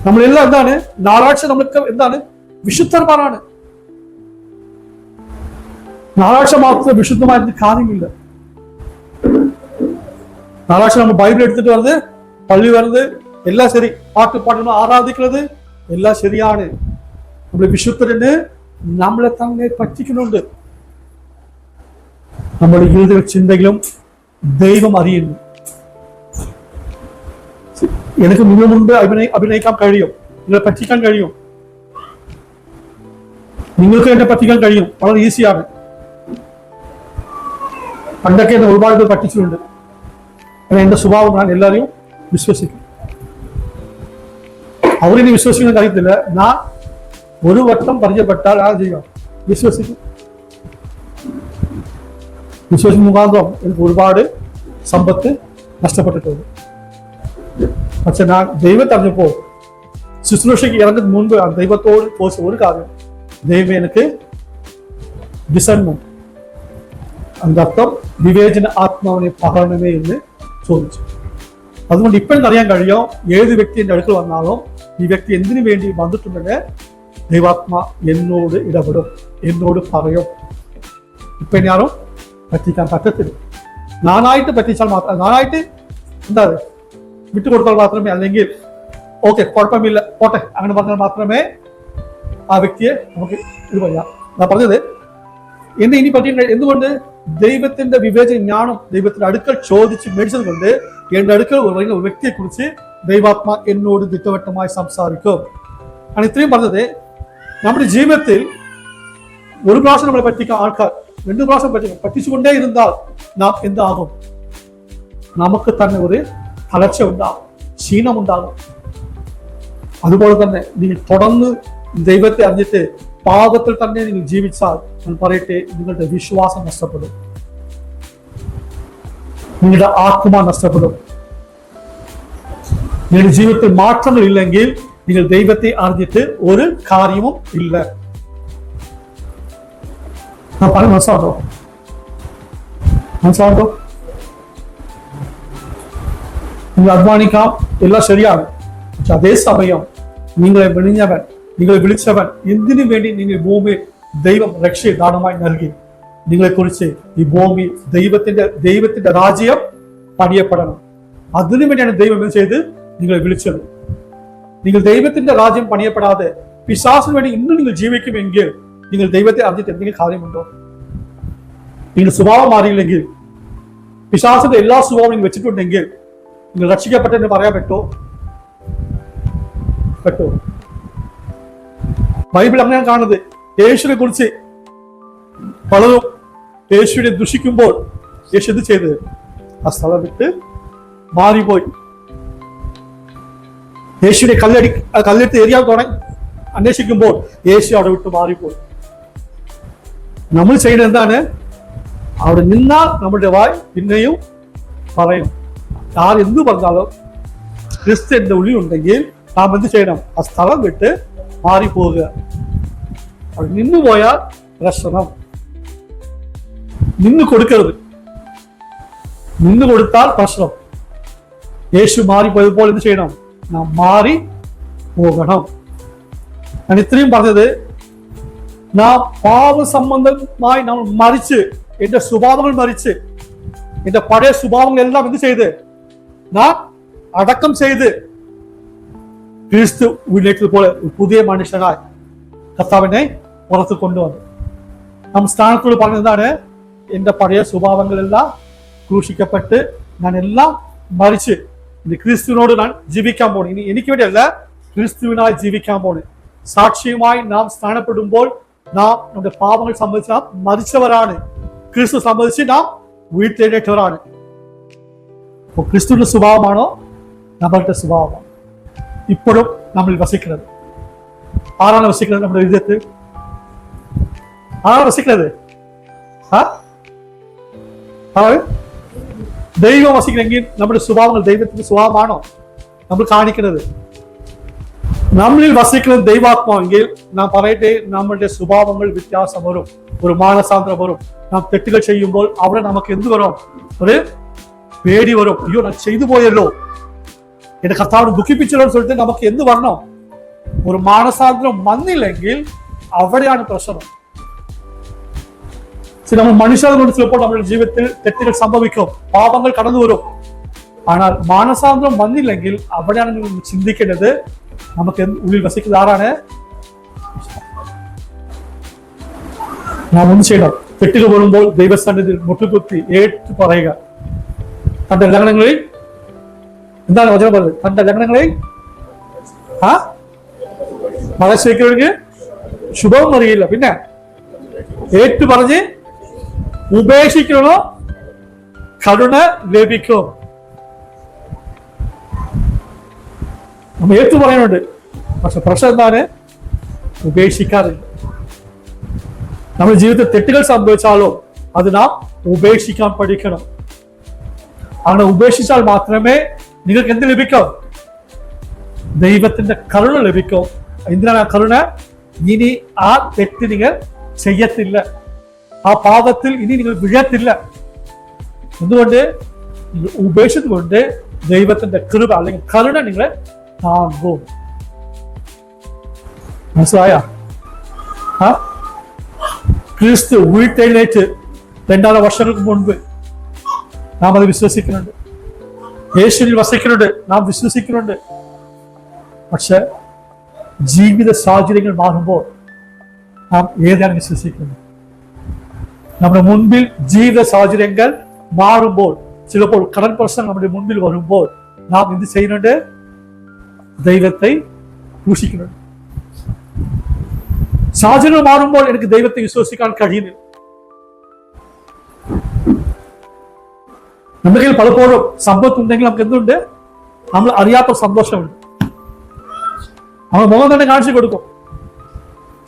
നമ്മളെല്ലാം എന്താണ്? ഞായറാഴ്ച നമ്മൾക്ക് എന്താണ്? വിശുദ്ധന്മാരാണ്. ഞായറാഴ്ച മാത്രം വിശുദ്ധമായിട്ട് കാര്യമില്ല. ഞായറാഴ്ച നമ്മൾ ബൈബിൾ എടുത്തിട്ട് വരുന്നത്, പള്ളി വരുന്നത്, എല്ലാം ശരി, പാട്ട് പാടുന്ന ആരാധിക്കുന്നത് എല്ലാം ശരിയാണ്. നമ്മൾ വിശുദ്ധരന് നമ്മളെ തന്നെ പറ്റിക്കുന്നുണ്ട്. നമ്മുടെ ജീവിത ചിന്തകളും ദൈവം അറിയുന്നു. എനിക്ക് നിങ്ങൾ മുമ്പ് അഭിനയിക്കാൻ കഴിയും, നിങ്ങളെ പറ്റിക്കാൻ കഴിയും, നിങ്ങൾക്ക് എന്നെ പറ്റിക്കാൻ കഴിയും. വളരെ ഈസിയാണ്. പണ്ടൊക്കെ എന്നെ ഒരുപാട് പേർ പറ്റിച്ചിട്ടുണ്ട്. എന്റെ സ്വഭാവം ഞാൻ എല്ലാവരെയും വിശ്വസിക്കും. അവരിനി വിശ്വസിക്കുന്ന കാര്യത്തില്ല. ഞാൻ ഒരു വട്ടം പരിചയപ്പെട്ടാൽ ആ ചെയ്യാം, വിശ്വസിക്കും. വിശ്വസിക്കുന്ന മുഖാന്തരം എനിക്ക് ഒരുപാട് സമ്പത്ത് നഷ്ടപ്പെട്ടിട്ടുണ്ട്. പക്ഷെ ഞാൻ ദൈവത്തെ അറിഞ്ഞപ്പോൾ ശുശ്രൂഷയ്ക്ക് ഇറങ്ങുന്ന മുൻപ് ആ ദൈവത്തോട് ചോദിച്ച ഒരു കാര്യം, ദൈവം എനിക്ക് ഡിസൈൻമെന്റ്, അതിന്റെ അർത്ഥം വിവേചന ആത്മാവിനെ പകരണമേ എന്ന് ചോദിച്ചു. അതുകൊണ്ട് ഇപ്പോഴും അറിയാൻ കഴിയും, ഏത് വ്യക്തി എൻ്റെ അടുക്കൽ വന്നാലും ഈ വ്യക്തി എന്തിനു വേണ്ടി വന്നിട്ടുണ്ടെങ്കിൽ ദൈവാത്മാ എന്നോട് ഇടപെടും, എന്നോട് പറയും. ഇപ്പൊ ഞാനും പറ്റിക്കാൻ പറ്റത്തില്ല. ഞാനായിട്ട് പറ്റിച്ചാൽ മാത്രം, ഞാനായിട്ട് എന്താ വിട്ടുകൊടുത്താൽ മാത്രമേ, അല്ലെങ്കിൽ ഓക്കെ കുഴപ്പമില്ല പോട്ടെ അങ്ങനെ പറഞ്ഞാൽ മാത്രമേ ആ വ്യക്തിയെ നമുക്ക് ഇത് പറയാം. ഞാൻ പറഞ്ഞത് എന്നെ ഇനി പറ്റിയിട്ടുണ്ട്. എന്തുകൊണ്ട്? ദൈവത്തിന്റെ വിവേചന ജ്ഞാനം ദൈവത്തിന്റെ അടുക്കൽ ചോദിച്ച് മേടിച്ചത് കൊണ്ട് എന്റെ അടുക്കൽ പറയുന്ന വ്യക്തിയെ കുറിച്ച് ദൈവാത്മാ എന്നോട് ദിട്ടവട്ടമായി സംസാരിക്കും. ആണ് ഇത്രയും പറഞ്ഞത്. നമ്മുടെ ജീവിതത്തിൽ ഒരു പ്രാവശ്യം നമ്മളെ പറ്റിക്കാൻ ആൾക്കാർ 2 പ്രാവശ്യം പറ്റിച്ചുകൊണ്ടേ ഇരുന്നാൽ നാം എന്താകും? നമുക്ക് തന്നെ ഒരു തളർച്ച ഉണ്ടാകും, ക്ഷീണമുണ്ടാകും. അതുപോലെ തന്നെ നിങ്ങൾ തുടർന്ന് ദൈവത്തെ അറിഞ്ഞിട്ട് പാപത്തിൽ തന്നെ നിങ്ങൾ ജീവിച്ചാൽ ഞാൻ പറയട്ടെ, നിങ്ങളുടെ വിശ്വാസം നഷ്ടപ്പെടും, നിങ്ങളുടെ ആത്മാ നഷ്ടപ്പെടും. നിങ്ങളുടെ ജീവിതത്തിൽ മാറ്റങ്ങൾ ഇല്ലെങ്കിൽ നിങ്ങൾ ദൈവത്തെ അറിഞ്ഞിട്ട് ഒരു കാര്യവും ഇല്ല. ഞാൻ പറഞ്ഞ മനസ്സിലാകോ? മനസ്സിലാകോ? നിങ്ങൾ അധ്വാനിക്കാം, എല്ലാം ശരിയാണ്. പക്ഷെ അതേ സമയം നിങ്ങളെ വെളിഞ്ഞവൻ, നിങ്ങളെ വിളിച്ചവൻ, എന്തിനു വേണ്ടി നിങ്ങൾ ഭൂമിയിൽ ദൈവം രക്ഷദാനമായി നൽകി? നിങ്ങളെ കുറിച്ച് ഈ ഭൂമി ദൈവത്തിന്റെ രാജ്യം പണിയപ്പെടണം. അതിനു വേണ്ടിയാണ് ദൈവം എന്ത് ചെയ്ത് നിങ്ങളെ വിളിച്ചത്. നിങ്ങൾ ദൈവത്തിന്റെ രാജ്യം പണിയപ്പെടാതെ പിശാചിന് വേണ്ടി ഇന്നും നിങ്ങൾ ജീവിക്കുമെങ്കിൽ നിങ്ങൾ ദൈവത്തെ അറിഞ്ഞിട്ട് എന്തെങ്കിലും കാര്യമുണ്ടോ? നിങ്ങൾ സ്വഭാവം മാറിയില്ലെങ്കിൽ, പിശാചിന്റെ എല്ലാ സ്വഭാവവും നിങ്ങൾ വെച്ചിട്ടുണ്ടെങ്കിൽ നിങ്ങൾ രക്ഷിക്കപ്പെട്ടെന്ന് പറയാൻ പറ്റോ? ബൈബിൾ അങ്ങനെയാണ് കാണുന്നത്. യേശുവിനെ കുറിച്ച് പലരും യേശുവിനെ ദുഷിക്കുമ്പോൾ യേശു എന്ത് ചെയ്ത്? ആ സ്ഥലം വിട്ട് മാറിപ്പോയി. യേശുവിനെ കല്ലെടുത്ത് എറിയാൻ തുടങ്ങി അന്വേഷിക്കുമ്പോൾ യേശു അവിടെ വിട്ട് മാറിപ്പോയി. നമ്മൾ ചെയ്യുന്നത് എന്താണ്? അവിടെ നിന്നാൽ നമ്മുടെ വായ് പിന്നെയും പറയും. ആരെന്ത് പറഞ്ഞാലും ക്രിസ്ത്യന്റെ ഉള്ളിൽ ഉണ്ടെങ്കിൽ നാം എന്ത് ചെയ്യണം? ആ സ്ഥലം വിട്ട് മാറിപ്പോവുക. അവിടെ നിന്ന് പോയാൽ പ്രശ്നം. നിന്ന് കൊടുക്കരുത്. നിന്ന് കൊടുത്താൽ പ്രശ്നം. യേശു മാറിപ്പോയതുപോലെ എന്ത് ചെയ്യണം? നാം മാറി പോകണം. ഞാൻ ഇത്രയും പറഞ്ഞത്, നാം പാപ സംബന്ധമായി നാം മരിച്ച്, എന്റെ സ്വഭാവങ്ങൾ മരിച്ച്, എന്റെ പഴയ സ്വഭാവങ്ങളെല്ലാം എന്ത് ചെയ്ത് നാം അടക്കം ചെയ്ത് ക്രിസ്തു പോലെ പുതിയ മനുഷ്യനായി കർത്താവിനെ പുറത്ത് കൊണ്ടുവന്നു. നാം സ്ഥാനത്തോട് പറഞ്ഞതാണ്, എന്റെ പഴയ സ്വഭാവങ്ങളെല്ലാം ക്രൂശിക്കപ്പെട്ട് ഞാൻ എല്ലാം മരിച്ച് ഇനി ക്രിസ്തുവിനോട് ഞാൻ ജീവിക്കാൻ പോണേ. ഇനി എനിക്ക് വേണ്ടിയല്ല, ക്രിസ്തുവിനായി ജീവിക്കാൻ പോണേ. സാക്ഷിയുമായി നാം സ്ഥാനപ്പെടുമ്പോൾ നാം നമ്മുടെ പാപങ്ങൾ സംബന്ധിച്ച് നാം മരിച്ചവരാണ്. ക്രിസ്തു സംബന്ധിച്ച് നാം ഉയർത്തെഴുന്നേറ്റവരാണ്. അപ്പൊ ക്രിസ്തുവിന്റെ സ്വഭാവമാണോ നമ്മളുടെ സ്വഭാവമാണ് ഇപ്പോഴും നമ്മൾ വസിക്കുന്നത്? ആരാണ് വസിക്കുന്നത് നമ്മുടെ ഹൃദയത്തിൽ? ആരാണ് വസിക്കുന്നത്? ദൈവം വസിക്കണമെങ്കിൽ നമ്മുടെ സ്വഭാവങ്ങൾ ദൈവത്തിന്റെ സ്വഭാവമാണോ നമ്മൾ കാണിക്കുന്നത്? നമ്മളിൽ വസിക്കുന്നത് ദൈവാത്മാവെങ്കിൽ നാം പറയട്ടെ, നമ്മളുടെ സ്വഭാവങ്ങൾ വ്യത്യാസം വരും, ഒരു മാനസാന്തരം വരും. നാം തെറ്റുകൾ ചെയ്യുമ്പോൾ അവിടെ നമുക്ക് എന്ത് വരും? ഒരു പേടി വരും. അയ്യോ, ഞാൻ ചെയ്തു പോയല്ലോ, എന്റെ കർത്താവിനെ ദുഃഖിപ്പിച്ചല്ലോ എന്ന് சொல்லிட்டு നമുക്ക് എന്ത് വരണം? ഒരു മാനസാന്തരം വന്നില്ലെങ്കിൽ അവിടെയാണ് പ്രശ്നം. നമ്മൾ മനുഷ്യരെ കൊണ്ട് ചിലപ്പോൾ നമ്മുടെ ജീവിതത്തിൽ തെറ്റുകൾ സംഭവിക്കും, പാപങ്ങൾ കടന്നു വരും. ஆனால் മാനസാന്തരം വന്നില്ലെങ്കിൽ അവിടെയാണ് നിങ്ങൾ ചിന്തിക്കേണ്ടത്, നമുക്ക് ഉള്ളിൽ വസിക്കുന്നത് ആരാണ്? നാം ഒന്ന് ചെയ്യണം. തെറ്റുകൾ വരുമ്പോൾ ദൈവസന്നിധിയിൽ മുട്ടുകുത്തി ഏറ്റു പറയുക. തന്റെ ലംഘനങ്ങളിൽ എന്താണ് വചനം പറയുന്നത്? തന്റെ ലംഘനങ്ങളിൽ മനസ്സിലേക്ക് ശുഭവും അറിയില്ല. പിന്നെ ഏറ്റു പറഞ്ഞ് ഉപേക്ഷിക്കണോ, കരുണ ലഭിക്കും. നമ്മൾ ഏറ്റു പറയുന്നുണ്ട്, പക്ഷെ പ്രശ്നം എന്താണ്? ഉപേക്ഷിക്കാറില്ല. നമ്മുടെ ജീവിതത്തിൽ തെറ്റുകൾ സംഭവിച്ചാലോ അത് നാം ഉപേക്ഷിക്കാൻ പഠിക്കണം. അങ്ങനെ ഉപേക്ഷിച്ചാൽ മാത്രമേ നിങ്ങൾക്ക് എന്ത് ലഭിക്കും? ദൈവത്തിന്റെ കരുണ ലഭിക്കും. എന്തിനാണ് ആ കരുണ? ഇനി ആ തെറ്റ് നിങ്ങൾ ചെയ്യത്തില്ല, ആ പാപത്തിൽ ഇനി നിങ്ങൾ വീഴത്തില്ല. എന്തുകൊണ്ട്? ഉപേക്ഷിച്ചുകൊണ്ട് ദൈവത്തിന്റെ കൃപ അല്ലെങ്കിൽ കരുണ നിങ്ങളെ താങ്ങും. മനസ്സിലായ? ക്രിസ്തു ഉയർത്തെഴുന്നേറ്റ് 2000 വർഷങ്ങൾക്ക് മുൻപ് നാം അത് വിശ്വസിക്കുന്നുണ്ട്. യേശുവിൽ വസിക്കുന്നുണ്ട്, നാം വിശ്വസിക്കുന്നുണ്ട്. പക്ഷെ ജീവിത സാഹചര്യങ്ങൾ മാറുമ്പോൾ നാം ഏതാണ് വിശ്വസിക്കുന്നത്? നമ്മുടെ മുൻപിൽ ജീവിത സാഹചര്യങ്ങൾ മാറുമ്പോൾ, ചിലപ്പോൾ കടൽ പ്രശ്നം നമ്മുടെ മുൻപിൽ വരുമ്പോൾ നാം എന്ത് ചെയ്യുന്നുണ്ട്? ദൈവത്തെ ദൂഷിക്കുന്നുണ്ട്. സാഹചര്യങ്ങൾ മാറുമ്പോൾ എനിക്ക് ദൈവത്തെ വിശ്വസിക്കാൻ കഴിയുന്നില്ല. നമ്മുടെ കയ്യിൽ പലപ്പോഴും സമ്പത്തുണ്ടെങ്കിൽ നമുക്ക് എന്തുണ്ട്? നമ്മൾ അറിയാത്ത സന്തോഷമുണ്ട്. നമ്മൾ മുഖം തന്നെ കാണിച്ചു കൊടുക്കും.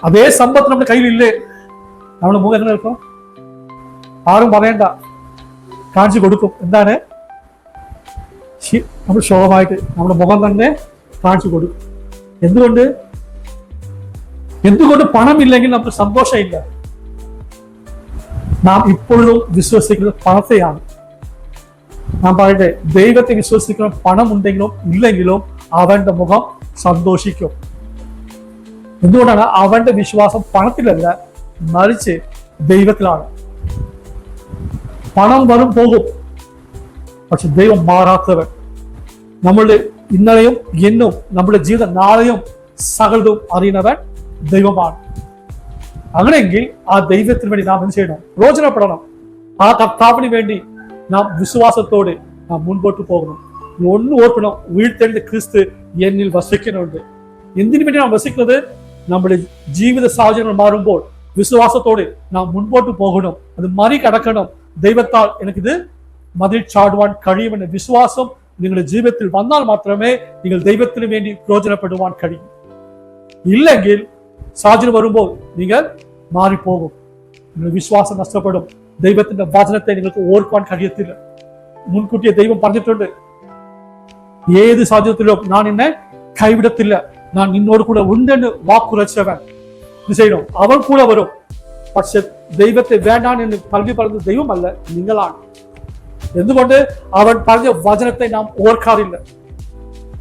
അതേ സമ്പത്ത് നമ്മുടെ കയ്യിലില്ലേ, നമ്മുടെ മുഖം എങ്ങനെ എടുക്കും? ആരും പറയണ്ട, കാണിച്ചു കൊടുക്കും. എന്താണ്? നമ്മൾ ശോഭമായിട്ട് നമ്മുടെ മുഖം തന്നെ കാണിച്ചു കൊടുക്കും. എന്തുകൊണ്ട്? പണമില്ലെങ്കിൽ നമുക്ക് സന്തോഷമില്ല. നാം ഇപ്പോഴും വിശ്വസിക്കുന്നത് പണത്തെയാണ്. നാം പറയട്ടെ, ദൈവത്തെ വിശ്വസിക്കണം, പണം ഉണ്ടെങ്കിലും ഇല്ലെങ്കിലും അവന്റെ മുഖം സന്തോഷിക്കും. എന്തുകൊണ്ടാണ്? അവന്റെ വിശ്വാസം പണത്തിലല്ല, മറിച്ച് ദൈവത്തിലാണ്. പണം വരും പോകും, പക്ഷെ ദൈവം മാറാത്തവൻ. നമ്മളുടെ ഇന്നലെയും എന്നും നമ്മുടെ ജീവിതം നാളെയും സകലതും അറിയുന്നവൻ ദൈവമാണ്. അങ്ങനെയെങ്കിൽ ആ ദൈവത്തിന് വേണ്ടി നാം എന്ത് ചെയ്യണം? പ്രയോജനപ്പെടണം. ആ കർത്താവിന് വേണ്ടി നാം വിശ്വാസത്തോടെ നാം മുൻപോട്ട് പോകണം. ഒന്ന് ഓർക്കണം, ഉയർത്തെഴുന്ന ക്രിസ്തു എന്നിൽ വസിക്കുന്നുണ്ട്. എന്തിനു വേണ്ടി നാം വസിക്കുന്നത്? നമ്മുടെ ജീവിത സാഹചര്യങ്ങൾ മാറുമ്പോൾ വിശ്വാസത്തോടെ നാം മുൻപോട്ട് പോകണം. അത് മറികടക്കണം. ദൈവത്താൽ എനിക്കിത് മതിൽ ചാടുവാൻ കഴിയുമെന്ന വിശ്വാസം നിങ്ങളുടെ ജീവിതത്തിൽ വന്നാൽ മാത്രമേ നിങ്ങൾ ദൈവത്തിന് വേണ്ടി പ്രയോജനപ്പെടുവാൻ കഴിയും. ഇല്ലെങ്കിൽ സാഹചര്യം വരുമ്പോൾ നിങ്ങൾ മാറിപ്പോകും, നിങ്ങളുടെ വിശ്വാസം നഷ്ടപ്പെടും. ദൈവത്തിന്റെ വചനത്തെ നിങ്ങൾക്ക് ഓർക്കാൻ കഴിയത്തില്ല. മുൻകൂട്ടിയെ ദൈവം പറഞ്ഞിട്ടുണ്ട്, ഏത് സാഹചര്യത്തിലും ഞാൻ നിന്നെ കൈവിടത്തില്ല, ഞാൻ നിന്നോട് കൂടെ ഉണ്ടെന്ന് വാക്കുറച്ചവൻ. ഇത് ചെയ്യണം, അവൻ കൂടെ വരും. പക്ഷെ ദൈവത്തെ വേണ്ടാൻ എന്ന് പറഞ്ഞത് ദൈവമല്ല, നിങ്ങളാണ്. എന്തുകൊണ്ട്? അവൻ പറഞ്ഞ വചനത്തെ നാം ഓർക്കാറില്ല.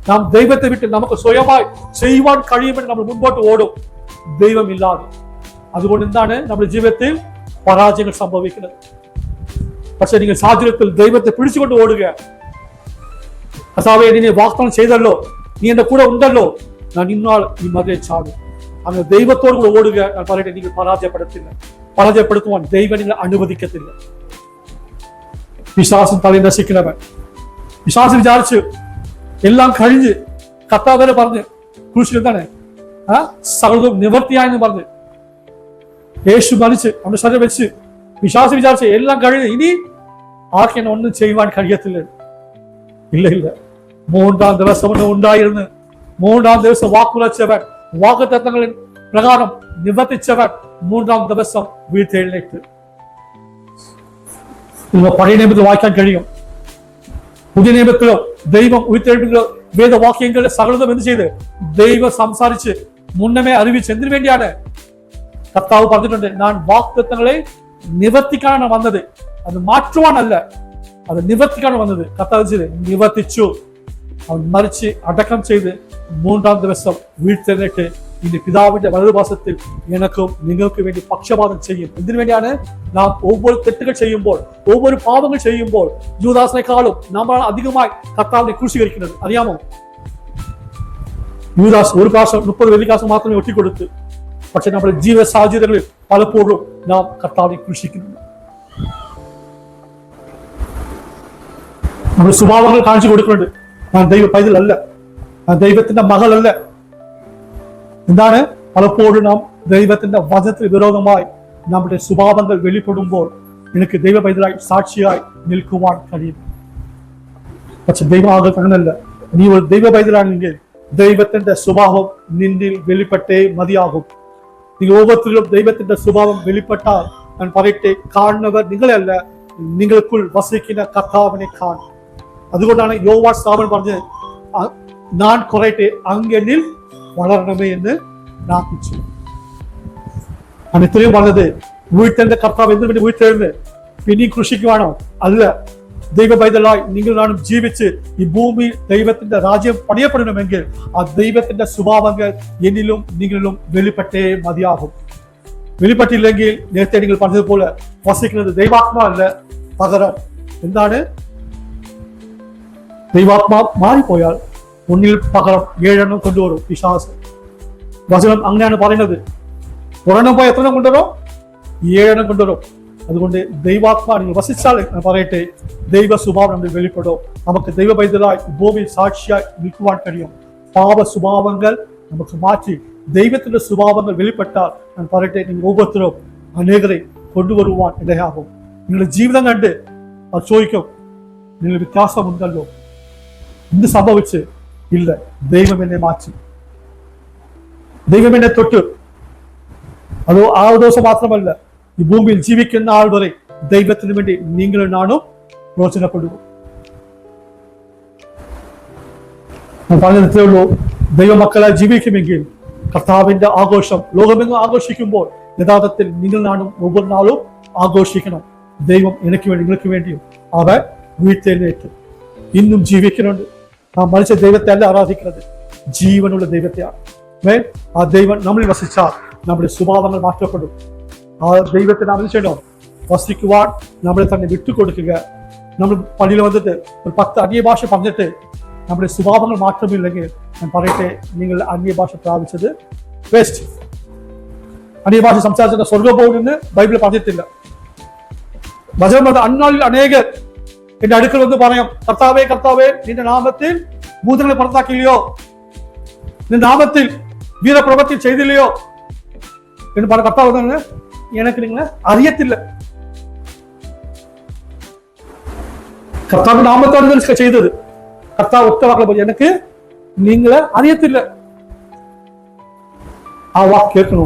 നാം ദൈവത്തെ വിട്ട് നമുക്ക് സ്വയമായി ചെയ്യുവാൻ കഴിയുമെന്ന് നമ്മൾ മുൻപോട്ട് ഓടും, ദൈവമില്ലാതെ. അതുകൊണ്ട് എന്താണ് നമ്മുടെ ജീവിതത്തിൽ പരാജയങ്ങൾ സംഭവിക്കുന്നത്? പക്ഷെ നിങ്ങൾ സാഹചര്യത്തിൽ ദൈവത്തെ പിടിച്ചുകൊണ്ട് ഓടുക. കർത്താവേ, നീ വാഗ്ദാനം ചെയ്തല്ലോ, നീ എന്റെ കൂടെ ഉണ്ടല്ലോ, ഞാൻ ഇന്നാൾ ഈ മതിലെ ചാടും. അങ്ങനെ ദൈവത്തോട് കൂടെ ഓടുക. ഞാൻ പറയട്ടെ, നിങ്ങൾ പരാജയപ്പെടുത്തുവാൻ ദൈവം നിങ്ങൾ അനുവദിക്കത്തില്ല. വിശ്വാസം തലയിൽ നശിക്കുന്നവൻ. വിശ്വാസം വിചാരിച്ച് എല്ലാം കഴിഞ്ഞ് കർത്താവ് വരെ പറഞ്ഞ് ക്രൂശിൽ എന്താണ്? സകലതും നിവർത്തിയായെന്ന് പറഞ്ഞ് യേശു മരിച്ച് അവന്റെ ശരീരം വെച്ച് വിശ്വാസി വിചാരിച്ച് എല്ലാം കഴിഞ്ഞ് ഇനി ആർക്ക് എന്നെ ഒന്നും ചെയ്യുവാൻ കഴിയത്തില്ല. ഇല്ല ഇല്ല, 3-ാം ദിവസം ഉണ്ടായിരുന്നു. 3-ാം ദിവസം വാക്കുറച്ചവൻ, വാഗ്ദത്തങ്ങളിൽ പ്രകാരം നിവർത്തിച്ചവൻ 3-ാം ദിവസം വീഴ്ത്തെഴുന്നേറ്റ്. പഴയ നിയമത്തിൽ വായിക്കാൻ കഴിയും. പുതിയ നിയമത്തിലോ ദൈവം ഉയർത്തെഴുന്നേൽപ്പിലോ വേദവാക്യങ്ങളുടെ സകലതും എന്ത് ചെയ്ത് ദൈവം സംസാരിച്ച് മുന്നമേ അറിയിച്ച് എന്തിനു വേണ്ടിയാണ്? കർത്താവ് പറഞ്ഞിട്ടുണ്ട്, ഞാൻ വാഗ്ദത്തങ്ങളെ നിവർത്തിക്കാനാണ് വന്നത്, അത് മാറ്റുവാനല്ല, അത് നിവർത്തിക്കാണ് വന്നത്. കർത്താവ് ചെയ്ത് നിവർത്തിച്ചു. അവൻ മരിച്ച് അടക്കം ചെയ്ത് 3-ാം ദിവസം വീഴ്ത്തെഴുന്നേറ്റ് ഇനി പിതാവിന്റെ വലതുഭാഗത്തിൽ എനക്കും നിങ്ങൾക്ക് വേണ്ടി പക്ഷപാതം ചെയ്യും. എന്തിനു വേണ്ടിയാണ്? നാം ഒവ്വൊരു തെറ്റുകൾ ചെയ്യുമ്പോൾ, ഒവ്വൊരു പാപങ്ങൾ ചെയ്യുമ്പോൾ യൂദാസിനെക്കാളും നമ്മൾ അധികമായി കർത്താവിനെ ക്രൂശീകരിക്കുന്നത് അറിയാമോ? യൂദാസ് ഒരു കാശം 30 വെള്ളിക്കാശം മാത്രമേ ഒറ്റിക്കൊടുത്ത്. പക്ഷെ നമ്മുടെ ജീവിത സാഹചര്യങ്ങളിൽ പലപ്പോഴും നാം കർത്താവിനെ ക്രൂശിക്കുന്നു. നമ്മൾ സ്വഭാവങ്ങൾ കാണിച്ചു കൊടുക്കുന്നുണ്ട്. ഞാൻ ദൈവ പൈതലല്ല, ഞാൻ ദൈവത്തിന്റെ മകളല്ല. എന്താണ്? പലപ്പോഴും നാം ദൈവത്തിന്റെ വചനത്തിന് വിരോധമായി നമ്മുടെ സ്വഭാവങ്ങൾ വെളിപ്പെടുമ്പോൾ എനിക്ക് ദൈവ പൈതലായി സാക്ഷിയായി നിൽക്കുവാൻ കഴിയും. പക്ഷെ ദൈവമാകെ അങ്ങനല്ല. നീ ഒരു ദൈവ പൈതലാണെങ്കിൽ ദൈവത്തിന്റെ സ്വഭാവം നിന്നിൽ വെളിപ്പെട്ടേ മതിയാകും. നിങ്ങൾ ഓരോരുത്തരിലും ദൈവത്തിന്റെ സ്വഭാവം വെളിപ്പെട്ടാൽ ഞാൻ പറയട്ടെ, കാണുന്നവർ നിങ്ങളെയല്ല, നിങ്ങൾക്കുൾ വസിക്കുന്ന കർത്താവിനെ കാണും. അതുകൊണ്ടാണ് യോവാൻ സ്ഥാപനം പറഞ്ഞത്, ഞാൻ കുറയട്ടെ അങ്ങനിൽ വളരണമേ എന്ന് പ്രാർത്ഥിച്ചു. ഞാൻ ഇത്രയും പറഞ്ഞത് വീഴ്ത്തേണ്ട കർത്താവ് എന്തിനു വേണ്ടി വീഴ്ത്തേണ്ടത്? പിന്നെയും കൃഷിക്കുവാണോ? അല്ല. ദൈവ പൈതലായി നിങ്ങൾ നാളും ജീവിച്ച് ഈ ഭൂമിയിൽ ദൈവത്തിന്റെ രാജ്യം പണിയപ്പെടണമെങ്കിൽ ആ ദൈവത്തിന്റെ സ്വഭാവങ്ങൾ എന്നിലും നിങ്ങളിലും വെളിപ്പെട്ടേ മതിയാകും. വെളിപ്പെട്ടില്ലെങ്കിൽ നേരത്തെ നിങ്ങൾ പറഞ്ഞതുപോലെ വസിക്കുന്നത് ദൈവാത്മാവല്ല, പകരം എന്താണ്? ദൈവാത്മാ മാറിപ്പോയാൽ ഒന്നിൽ പകരം 7 കൊണ്ടുവരും പിശാച്. വചനം അങ്ങനെയാണ് പറയുന്നത്. ഒരെണ്ണം പോയി എത്ര കൊണ്ടുവരും? 7 കൊണ്ടുവരും. അതുകൊണ്ട് ദൈവാത്മാ നിങ്ങൾ വസിച്ചാൽ പറയട്ടെ, ദൈവ സ്വഭാവം നമ്മൾ വെളിപ്പെടും. നമുക്ക് ദൈവ പൈതലായി ഭൂമിയിൽ സാക്ഷിയായി നിൽക്കുവാൻ കഴിയും. പാപ സ്വഭാവങ്ങൾ നമുക്ക് മാറ്റി ദൈവത്തിന്റെ സ്വഭാവങ്ങൾ വെളിപ്പെട്ടാൽ ഞാൻ പറയട്ടെ, നിങ്ങൾ ഓരോരുത്തരും അനേകരെ കൊണ്ടുവരുവാൻ ഇടയാകും. നിങ്ങളുടെ ജീവിതം കണ്ട് അത് ചോദിക്കും, നിങ്ങൾ വ്യത്യാസമുണ്ടല്ലോ, എന്ത് സംഭവിച്ച്? ഇല്ല, ദൈവം എന്നെ മാറ്റി, ദൈവം എന്നെ തൊട്ട്. അതോ ആ ദിവസം മാത്രമല്ല, ഈ ഭൂമിയിൽ ജീവിക്കുന്ന ആൾ വരെ ദൈവത്തിന് വേണ്ടി നിങ്ങളും നാണും പ്രയോജനപ്പെടുക. ഞാൻ പറഞ്ഞത് ഇത്രയേ ഉള്ളൂ. ദൈവമക്കളായി ജീവിക്കുമെങ്കിൽ കർത്താവിന്റെ ആഘോഷം ലോകമെങ്ങും ആഘോഷിക്കുമ്പോൾ യഥാർത്ഥത്തിൽ നിങ്ങൾ നാണും ഒவ்வொரு നാളും ആഘോഷിക്കണം. ദൈവം എനിക്ക് വേണ്ടി നിങ്ങൾക്ക് വേണ്ടിയും അവൻ വീഴ്ത്തെഴുന്നേറ്റ് ഇന്നും ജീവിക്കുന്നുണ്ട്. നാം മരിച്ച ദൈവത്തെ അല്ല ആരാധിക്കുന്നത്, ജീവനുള്ള ദൈവത്തെയാണ്. ആ ദൈവം നമ്മളിൽ വസിച്ചാൽ നമ്മുടെ സ്വഭാവങ്ങൾ മാറ്റപ്പെടും. ആ ദൈവത്തെ നാം എന്ത് ചെയ്യണം? വസിക്കുവാൻ നമ്മളെ തന്നെ വിട്ടുകൊടുക്കുക. നമ്മൾ പള്ളിയിൽ വന്നിട്ട് ഒരു 10 അന്യഭാഷ പറഞ്ഞിട്ട് നമ്മുടെ സ്വഭാവങ്ങൾ മാറ്റമില്ലെങ്കിൽ ഞാൻ പറയട്ടെ, നിങ്ങൾ അന്യഭാഷ പ്രാപിച്ചത് വേസ്റ്റ്. അന്യഭാഷ സംസാരിച്ചിട്ട് സ്വർഗ്ഗം പോകുമെന്ന് ബൈബിൾ പറഞ്ഞിട്ടില്ല. വചനം പറഞ്ഞ അന്നാളിൽ അനേകർ എന്റെ അടുക്കൽ വന്ന് പറയാം, കർത്താവേ കർത്താവേ, നിന്റെ നാമത്തിൽ ഭൂതങ്ങളെ പുറത്താക്കിയില്ലയോ, നിന്റെ നാമത്തിൽ വീരപ്രവൃത്തി ചെയ്തില്ലയോ എന്ന് പറഞ്ഞ കർത്താവ് തന്നെ എനിക്ക് നിങ്ങളെ അറിയത്തില്ല. കർത്താവിന്റെ നാമത്തോടെ ചെയ്തത് കർത്താവ് ഒറ്റ വാക്കുകൾ പറഞ്ഞു, എനിക്ക് നിങ്ങളെ അറിയത്തില്ല. ആ വാക്ക് കേൾക്കണോ?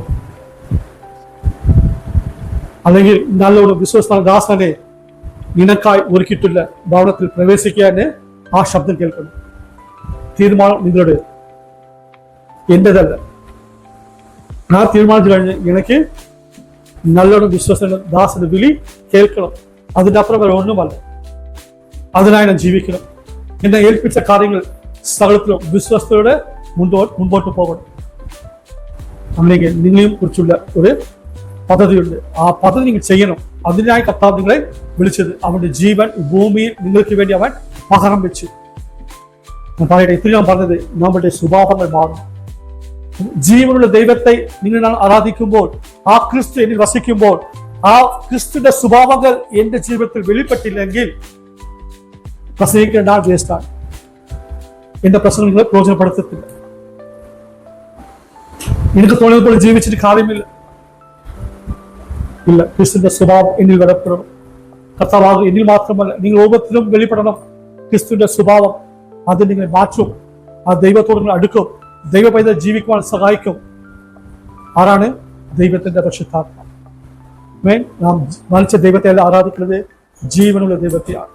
അല്ലെങ്കിൽ നല്ലോണം വിശ്വസ്ത ദാസനെ നിനക്കായി ഒരുക്കിയിട്ടില്ല ഭവനത്തിൽ പ്രവേശിക്കാൻ ആ ശബ്ദം കേൾക്കണം. തീരുമാനം നിങ്ങളുടെ, എന്റേതല്ല. ആ തീരുമാനിച്ചു കഴിഞ്ഞ് എനിക്ക് നല്ലോണം വിശ്വസ്ത ദാസന്റെ വിളി കേൾക്കണം. അതിന്റെ അപ്പുറം വരെ ഒന്നുമല്ല. അതിനായി ഞാൻ ജീവിക്കണം. എന്നെ ഏൽപ്പിച്ച കാര്യങ്ങൾ സകലത്തിലും വിശ്വസ്തയോടെ മുൻപോട്ട് പോകണം. അല്ലെങ്കിൽ നിങ്ങളെയും കുറിച്ചുള്ള ഒരു പദ്ധതിയുണ്ട്. ആ പദ്ധതി നിങ്ങൾ ചെയ്യണം. അതിനായി കർത്താവ് നിങ്ങളെ വിളിച്ചത്. അവന്റെ ജീവൻ ഭൂമിയിൽ നിങ്ങൾക്ക് വേണ്ടി അവൻ പകരം വെച്ചു. ഞാൻ പറയട്ടെ, ഇത്രയും ഞാൻ പറഞ്ഞത് നമ്മുടെ സ്വഭാവങ്ങൾ മാറും. ജീവനുള്ള ദൈവത്തെ നിങ്ങൾ ആരാധിക്കുമ്പോൾ, ആ ക്രിസ്തു എന്നിൽ വസിക്കുമ്പോൾ, ആ ക്രിസ്തുവിന്റെ സ്വഭാവങ്ങൾ എന്റെ ജീവിതത്തിൽ വെളിപ്പെട്ടില്ലെങ്കിൽ പ്രസംഗിക്കേണ്ട വേസ്റ്റാണ്. എന്റെ പ്രസംഗം നിങ്ങളെ പ്രയോജനപ്പെടുത്തത്തില്ല. എനിക്ക് തോന്നിയപ്പോൾ ജീവിച്ചിട്ട് കാര്യമില്ല. ഇല്ല, ക്രിസ്തുവിന്റെ സ്വഭാവം എന്നിൽ വെളിപ്പെടണം. കർത്താവ് എന്നിൽ മാത്രമല്ല, നിങ്ങൾ ലോകത്തിലും വെളിപ്പെടണം. ക്രിസ്തുവിന്റെ സ്വഭാവം അത് നിങ്ങളെ മാറ്റും. ആ ദൈവത്തോട് നിങ്ങൾ അടുക്കും. ദൈവ പൈതൽ ജീവിക്കുവാൻ സഹായിക്കും. ആരാണ്? ദൈവത്തിന്റെ പരിശുദ്ധാത്മ. നാം മരിച്ച ദൈവത്തെ അല്ല ആരാധിക്കുന്നത്, ജീവനുള്ള ദൈവത്തെയാണ്.